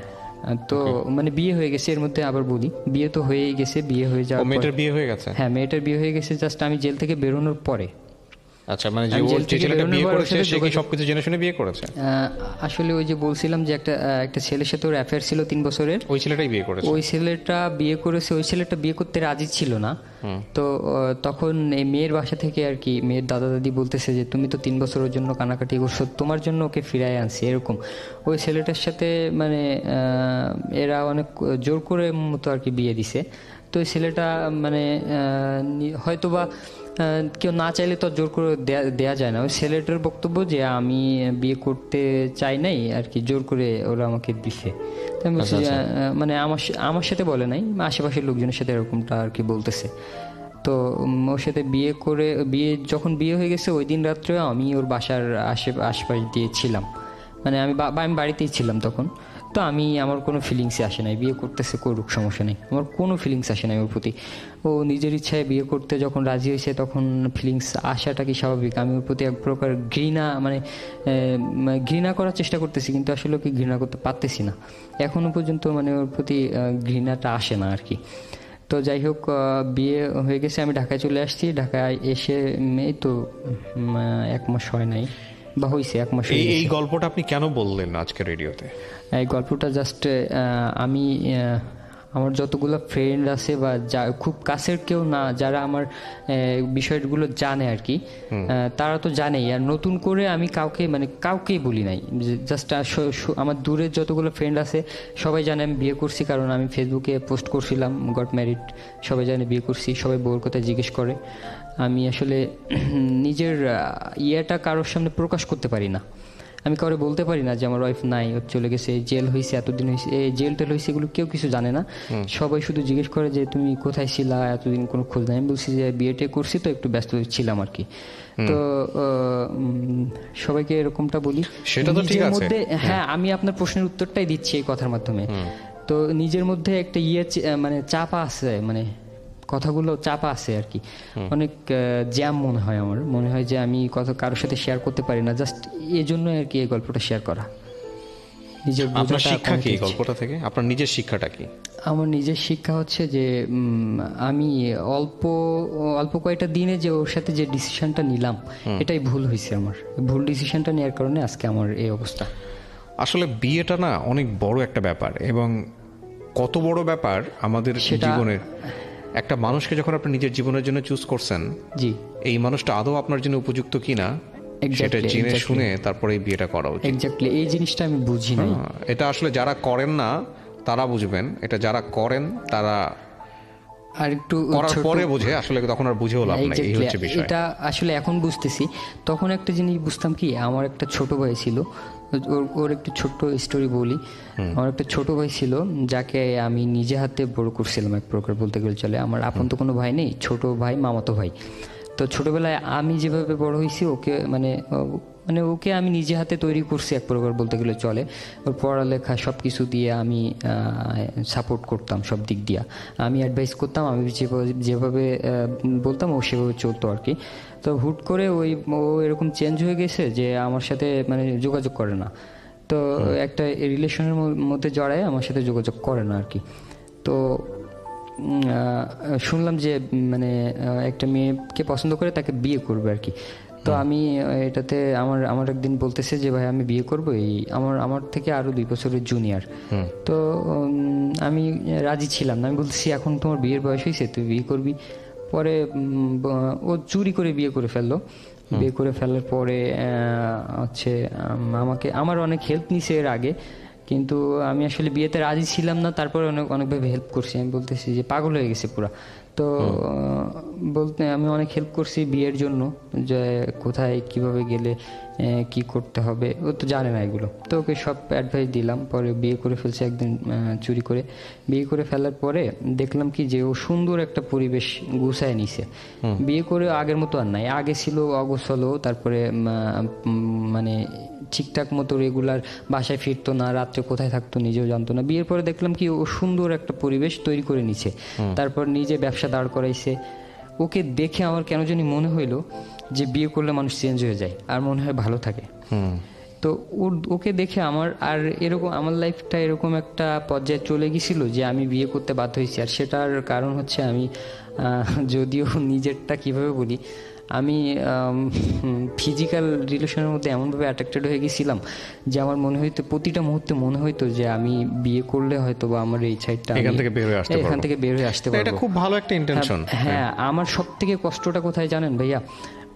তো মানে বিয়ে হয়ে গেছে, এর মধ্যে আবার বলি, বিয়ে তো হয়েই গেছে। বিয়ে হয়ে যাওয়ার মেয়েটার বিয়ে হয়ে গেছে? হ্যাঁ, মেয়েটার বিয়ে হয়ে গেছে জাস্ট আমি জেল থেকে বেরোনোর পরে। আচ্ছা, মানে যে ছেলেটা বিয়ে করেছে সে কি সবকিছু জেনে শুনে বিয়ে করেছে? আসলে ওই যে বলছিলাম যে একটা ছেলের সাথে ওর অ্যাফেয়ার ছিল 3 বছরের, ওই ছেলেটাই বিয়ে করেছে? ওই ছেলেটা বিয়ে করেছে। ওই ছেলেটা বিয়ে করতে রাজি ছিল না। তো তখন এই মেয়ের বাসা থেকে আর কি, মেয়ের দাদা দাদি বলতেছে যে তুমি তো 3 বছরের জন্য কানাকাটি করছো, তোমার জন্য ওকে ফিরায় আনছি, এরকম। ওই ছেলেটার সাথে মানে এরা অনেক জোর করে মতো আর কি বিয়ে দিছে। তো ওই ছেলেটা মানে হয়তোবা কেউ না চাইলে তো জোর করে দেয়া যায় না। ওই ছেলেটার বক্তব্য যে আমি বিয়ে করতে চাই নাই আর কি, জোর করে ওরা আমাকে দিছে। তাই বলছি মানে আমার সাথে বলে নাই, আশেপাশের লোকজনের সাথে এরকমটা আর কি বলতেছে। তো ওর সাথে যখন বিয়ে হয়ে গেছে, ওই দিন রাত্রে আমি ওর বাসার আশপাশ দিয়ে ছিলাম, মানে আমি বাড়িতেই ছিলাম তখন। তো আমার কোনো ফিলিংসই আসে নাই, বিয়ে করতেছে করুক, সমস্যা নেই, আমার কোনো ফিলিংস আসে নাই ওর প্রতি। ও নিজের ইচ্ছায় বিয়ে করতে যখন রাজি হয়েছে, তখন ফিলিংস আসাটা কি স্বাভাবিক। আমি ওর প্রতি এক প্রকার ঘৃণা করার চেষ্টা করতেছি, কিন্তু আসলে ওকে ঘৃণা করতে পারতেছি না এখনো পর্যন্ত, মানে ওর প্রতি ঘৃণাটা আসে না আর কি। তো যাই হোক, বিয়ে হয়ে গেছে, আমি ঢাকায় চলে আসছি। ঢাকায় এসে এই তো 1 মাস হয় নাই, বা হয়েছে 1 মাস। এই গল্পটা আপনি কেন বললেন আজকে রেডিওতে? এই গল্পটা জাস্ট আমি আমার যতগুলো ফ্রেন্ড আছে, বা খুব কাছের কেউ না, যারা আমার বিষয়গুলো জানে আর কি, তারা তো জানেই। আর নতুন করে আমি কাউকেই বলি নাই, জাস্ট আমার দূরের যতগুলো ফ্রেন্ড আছে সবাই জানে আমি বিয়ে করছি, কারণ আমি ফেসবুকে পোস্ট করছিলাম গট ম্যারিড, সবাই জানে বিয়ে করছি, সবাই বউর কথা জিজ্ঞেস করে। আমি আসলে নিজের ইয়েটা কারোর সামনে প্রকাশ করতে পারি না, আমি কাউরে বলতে পারি না যে আমার ওয়াইফ নাই, ও চলে গেছে, জেল হয়েছে, এতদিন হয়েছে, জেল টেল হয়েছে, এগুলো কেউ কিছু জানে না। সবাই শুধু জিজ্ঞেস করে যে তুমি কোথায় ছিলা, এতদিন কোনো খোঁজ নাই। আমি বলছি যে বিয়েটে করছি, তো একটু ব্যস্ত ছিলাম আর কি। তো সবাইকে এরকমটা বলি, সেটা তো ঠিক আছে। হ্যাঁ, আমি আপনার প্রশ্নের উত্তরটাই দিচ্ছি এই কথার মাধ্যমে। তো নিজের মধ্যে একটা মানে চাপা আছে, মানে কথাগুলো চাপা আছে আর কি, অনেক জ্যাম মনে হয় যে আমি কারোর সাথে শেয়ার করতে পারি না, জাস্ট এই জন্য আর কি এই গল্পটা শেয়ার করা। নিজের আপনার বোঝাটা শিক্ষা কি কমে এই গেছে। গল্পটা থেকে? আপনার নিজের শিক্ষাটা কি? আমার নিজের শিক্ষা হচ্ছে যে আমি অল্প অল্প কয়েকটা দিনে যে ওর সাথে যে ডিসিশনটা নিলাম এটাই ভুল হয়েছে। আমার ভুল ডিসিশনটা নেওয়ার কারণে আজকে আমার এই অবস্থা। আসলে বিয়েটা না অনেক বড় একটা ব্যাপার, এবং কত বড় ব্যাপার আমাদের জীবনের। একটা মানুষকে যখন আপনি নিজের জীবনের জন্য চুজ করছেন, জি, এই মানুষটা আদৌ আপনার জন্য উপযুক্ত কিনা সেটা জেনে শুনে তারপরে এই বিয়েটা করা উচিত। এক্স্যাক্টলি এই জিনিসটা আমি বুঝি নাই। এটা আসলে যারা করেন না তারা বুঝবেন, এটা যারা করেন তারা আর একটু করার পরে বুঝে, আসলে তখন আর বুঝেও লাভ নাই, এই হচ্ছে বিষয়। এটা আসলে এখন বুঝতেছি। তখন একটা জিনিস বুঝতাম কি, আমার একটা ছোট ভাই ছিল, ওর একটু ছোট্ট স্টোরি বলি। আমার একটা ছোট ভাই ছিল যাকে আমি নিজে হাতে বড় করছিলাম এক প্রকার বলতে গেলে চলে। আমার আপন তো কোনো ভাই নেই, ছোট ভাই, মামাতো ভাই। তো ছোটবেলায় আমি যেভাবে বড় হয়েছি ওকে মানে ওকে আমি নিজে হাতে তৈরি করছি এক প্রকার বলতে গেলে চলে। ওর পড়ালেখা সব কিছু দিয়ে আমি সাপোর্ট করতাম সব দিক দিয়ে, আমি অ্যাডভাইস করতাম, আমি যেভাবে বলতাম ও সেভাবে চলতো আর কি। তো হুট করে ও এরকম চেঞ্জ হয়ে গেছে যে আমার সাথে মানে যোগাযোগ করে না। তো একটা রিলেশনের মধ্যে জড়ায় আমার সাথে যোগাযোগ করে না আর কি। তো শুনলাম যে মানে একটা মেয়েকে পছন্দ করে তাকে বিয়ে করবে আর কি। তো আমি এটাতে আমার একদিন বলতেছে যে ভাই আমি বিয়ে করবো, এই আমার থেকে আরো 2 বছরের জুনিয়র। তো আমি রাজি ছিলাম না, আমি বলতেছি এখন তোমার বিয়ের বয়স হয়েছে, তুই বিয়ে করবি। পরে ও চুরি করে বিয়ে করে ফেললো। বিয়ে করে ফেলার পরে হচ্ছে আমার অনেক হেল্প নিছে এর আগে, কিন্তু আমি আসলে বিয়েতে রাজি ছিলাম না। তারপরে অনেকভাবে হেল্প করছি, আমি বলতেছি যে পাগল হয়ে গেছে পুরা। তো বলতে আমি অনেক হেল্প করছি বিয়ের জন্য, যে কোথায় কিভাবে গেলে কি করতে হবে, ও তো জানে না এগুলো। তো ওকে সব অ্যাডভাইস দিলাম। পরে বিয়ে করে ফেলছে একদিন চুরি করে। বিয়ে করে ফেলার পরে দেখলাম কি যে ও সুন্দর একটা পরিবেশ গুছায় নিছে। বিয়ে করে আগের মতো আর নাই, আগে ছিল অগোছালো, তারপরে মানে ঠিকঠাক মতো রেগুলার বাসায় ফিরতো না, রাত্রে কোথায় থাকতো নিজেও জানতো না। বিয়ের পরে দেখলাম কি ও সুন্দর একটা পরিবেশ তৈরি করে নিছে, তারপর নিজে ব্যবসা দাঁড় করাইছে। ওকে দেখে আমার কেন জানি মনে হইলো যে বিয়ে করলে মানুষ চেঞ্জ হয়ে যায় আর মনে হয় ভালো থাকে। তো ওকে দেখে আমার আর এরকম আমার লাইফটা এরকম একটা পর্যায়ে চলে গেছিল যে আমি বিয়ে করতে বাধ্য হয়েছি। আর সেটার কারণ হচ্ছে আমি যদিও নিজেরটা কিভাবে বলি, আমি ফিজিক্যাল রিলেশনের মধ্যে এমনভাবে অ্যাট্রাক্টেড হয়ে গেছিলাম যে আমার মনে হইতো প্রতিটা মুহূর্তে মনে হইতো যে আমি বিয়ে করলে হয়তো বা আমার এই সাইডটা এখান থেকে বের হয়ে আসতে পারবো। এটা খুব ভালো একটা ইন্টেনশন। হ্যাঁ, আমার সব থেকে কষ্টটা কোথায় জানেন ভাইয়া?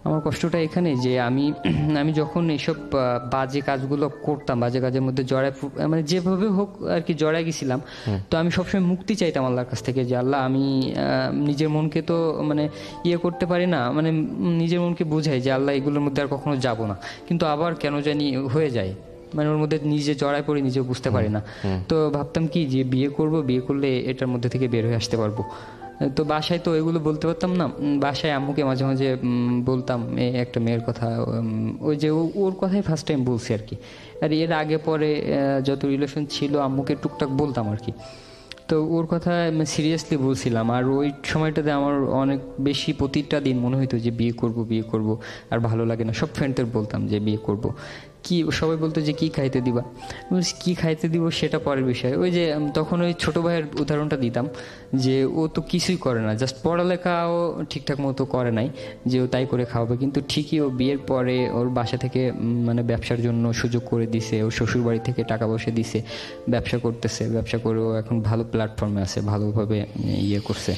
আমার কষ্টটা এখানে যে আমি যখন এইসব বাজে কাজগুলো করতাম, বাজে কাজের মধ্যে মানে যেভাবে হোক আর কি জড়ায় গেছিলাম। তো আমি সবসময় মুক্তি চাইতাম আল্লাহর কাছ থেকে যে আল্লাহ আমি নিজের মনকে তো মানে করতে পারি না, মানে নিজের মনকে বোঝাই যে আল্লাহ এগুলোর মধ্যে আর কখনো যাব না, কিন্তু আবার কেন জানি হয়ে যায়, মানে ওর মধ্যে নিজে জড়ায় পড়ি, নিজেও বুঝতে পারি না। তো ভাবতাম কি যে বিয়ে করলে এটার মধ্যে থেকে বের হয়ে আসতে পারবো। তো বাসায় তো এগুলো বলতে পারতাম না। বাসায় আম্মুকে মাঝে মাঝে বলতাম একটা মেয়ের কথা, ওই যে ওর কথাই ফার্স্ট টাইম বলছি আর কি। আর এর আগে পরে যত রিলেশন ছিল আম্মুকে টুকটাক বলতাম আর কি। তো ওর কথা সিরিয়াসলি বলছিলাম। আর ওই সময়টাতে আমার অনেক বেশি প্রতিটা দিন মনে হইতো যে বিয়ে করব আর ভালো লাগে না। সব ফ্রেন্ডদের বলতাম যে বিয়ে করব, কি সবাই বলতো যে কি খাইতে দিবা, কি খাইতে দিব সেটা পরের বিষয়। ওই যে তখন ওই ছোট ভাইয়ের উদাহরণটা দিতাম যে ও তো কিছুই করে না, জাস্ট পড়ালেখাও ঠিকঠাক মতো করে নাই যে ও তাই করে খাওয়াবে, কিন্তু ঠিকই ও বিয়ের পরে ওর বাসা থেকে মানে ব্যবসার জন্য সুযোগ করে দিছে, ওর শ্বশুর বাড়ি থেকে টাকা পয়সা দিছে, ব্যবসা করতেছে, ব্যবসা করেও এখন ভালো প্ল্যাটফর্মে আছে, ভালোভাবে করছে।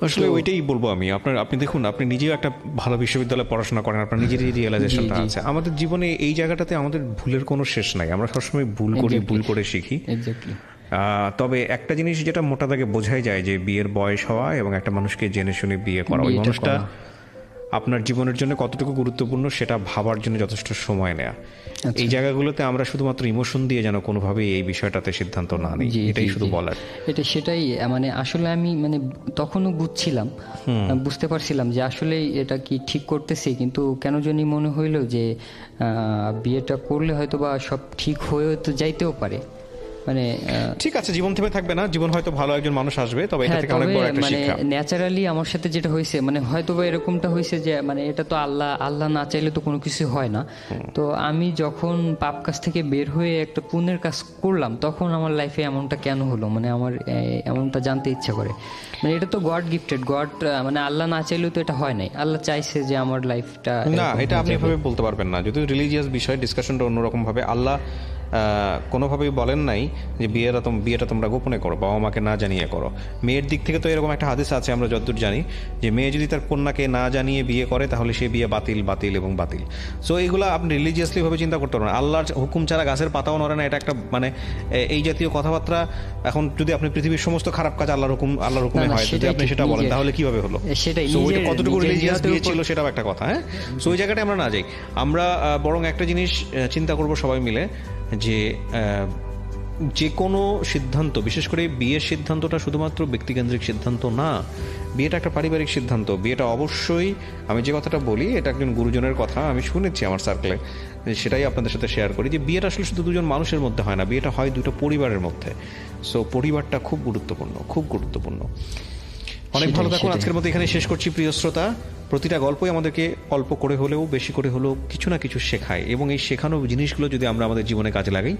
আসলে ওইটাই বলবো আমি। আপনি দেখুন, আপনি নিজেও একটা ভালো বিশ্ববিদ্যালয়ে পড়াশোনা করেন, আপনার নিজেরই রিয়েলাইজেশনটা আছে। আমাদের জীবনে এই জায়গাটাতে আমাদের ভুলের কোনো শেষ নাই, আমরা সবসময় ভুল করি, ভুল করে শিখি। তবে একটা জিনিস যেটা মোটা দাগে বোঝাই যায় যে বিয়ের বয়স হওয়া এবং একটা মানুষকে জেনে শুনে বিয়ে করা, ওই মানুষটা আপনার জীবনের জন্য কতটুকু গুরুত্বপূর্ণ সেটা ভাবার জন্য যথেষ্ট সময় নেয়া। এই জায়গাগুলোতে আমরা শুধুমাত্র ইমোশন দিয়ে যেন কোনোভাবেই এই বিষয়টাতে সিদ্ধান্ত না নিই, এটাই শুধু বলার। সেটাই মানে আসলে আমি মানে তখনও বুঝতে পারছিলাম যে আসলে এটা কি ঠিক করতেছি, কিন্তু কেন জানি মনে হইলো যে বিয়েটা করলে হয়তো বা সব ঠিক হয়ে তো যাইতেও পারে। মানে ঠিক আছে, জীবন থেমে থাকবে না, জীবন হয়তো ভালো একজন মানুষ আসবে, তবে এটা থেকে অনেক বড় একটা মানে শিক্ষা। ন্যাচারালি আমার সাথে যেটা হয়েছে, মানে হয়তো বা এরকমটা হয়েছে যে মানে এটা তো আল্লাহ না চাইলে তো কোনো কিছু হয় না। তো আমি যখন পাপ কাজ থেকে বের হয়ে একটা পুণ্যের কাজ করলাম, তখন আমার লাইফে এমনটা কেন হলো, মানে আমার এমনটা জানতে ইচ্ছা করে। মানে এটা তো গড গিফটেড, গড মানে আল্লাহ না চাইলেও তো এটা হয় নাই, আল্লাহ চাইছে যে আমার লাইফটা। না, এটা আপনি এভাবে বলতে পারবেন না, যদিও রিলিজিয়াস বিষয়, ডিসকাশনটা অন্যরকম ভাবে। আল্লাহ কোনোভাবেই বলেন নাই যে বিয়েটা তোমরা গোপনে করো, বাবা মাকে না জানিয়ে করো। মেয়ের দিক থেকে তো এরকম একটা হাদিস আছে, আমরা যতদূর জানি, যে মেয়ে যদি তার কন্যাকে না জানিয়ে বিয়ে করে তাহলে সে বিয়ে বাতিল বাতিল এবং বাতিল। সো এইগুলো আপনি রিলিজিয়াসলি ভাবে চিন্তা করতে পারবেন। আল্লাহর হুকুম ছাড়া গাছের পাতাও নড়ে না, এটা একটা মানে এই জাতীয় কথাবার্তা। এখন যদি আপনি পৃথিবীর সমস্ত খারাপ কাজ আল্লাহর হুকুমে হয়, যদি আপনি সেটা বলেন তাহলে কিভাবে হলো? কতটুকু রিলিজিয়াস বিয়ে ছিল সেটাও একটা কথা। হ্যাঁ, সো ওই জায়গাটা আমরা না যাই। আমরা বরং একটা জিনিস চিন্তা করব সবাই মিলে, যে যে কোনো সিদ্ধান্ত, বিশেষ করে বিয়ের সিদ্ধান্তটা শুধুমাত্র ব্যক্তিকেন্দ্রিক সিদ্ধান্ত না, বিয়েটা একটা পারিবারিক সিদ্ধান্ত। বিয়েটা অবশ্যই, আমি যে কথাটা বলি এটা একজন গুরুজনের কথা আমি শুনেছি আমার সার্কেলে, সেটাই আপনাদের সাথে শেয়ার করি, যে বিয়েটা আসলে শুধু দুজন মানুষের মধ্যে হয় না, বিয়েটা হয় দুটো পরিবারের মধ্যে। সো পরিবারটা খুব গুরুত্বপূর্ণ, খুব গুরুত্বপূর্ণ। অনেক ভালো থাকুন। আজকের মতো এখানে শেষ করছি প্রিয় শ্রোতা। প্রতিটা গল্পই আমাদেরকে অল্প করে হলেও বেশি করে হলেও কিছু না কিছু শেখায়, এবং এই শেখানো জিনিসগুলো যদি আমরা আমাদের জীবনে কাজে লাগাই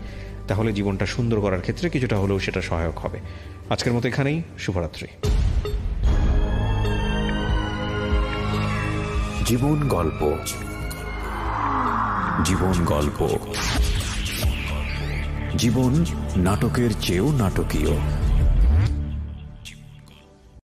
তাহলে জীবনটা সুন্দর করার ক্ষেত্রে কিছুটা হলেও সেটা সহায়ক হবে। আজকের মতো এখানেই, শুভরাত্রি। জীবন গল্প, জীবন গল্প, জীবন নাটকের চেয়েও নাটকীয়।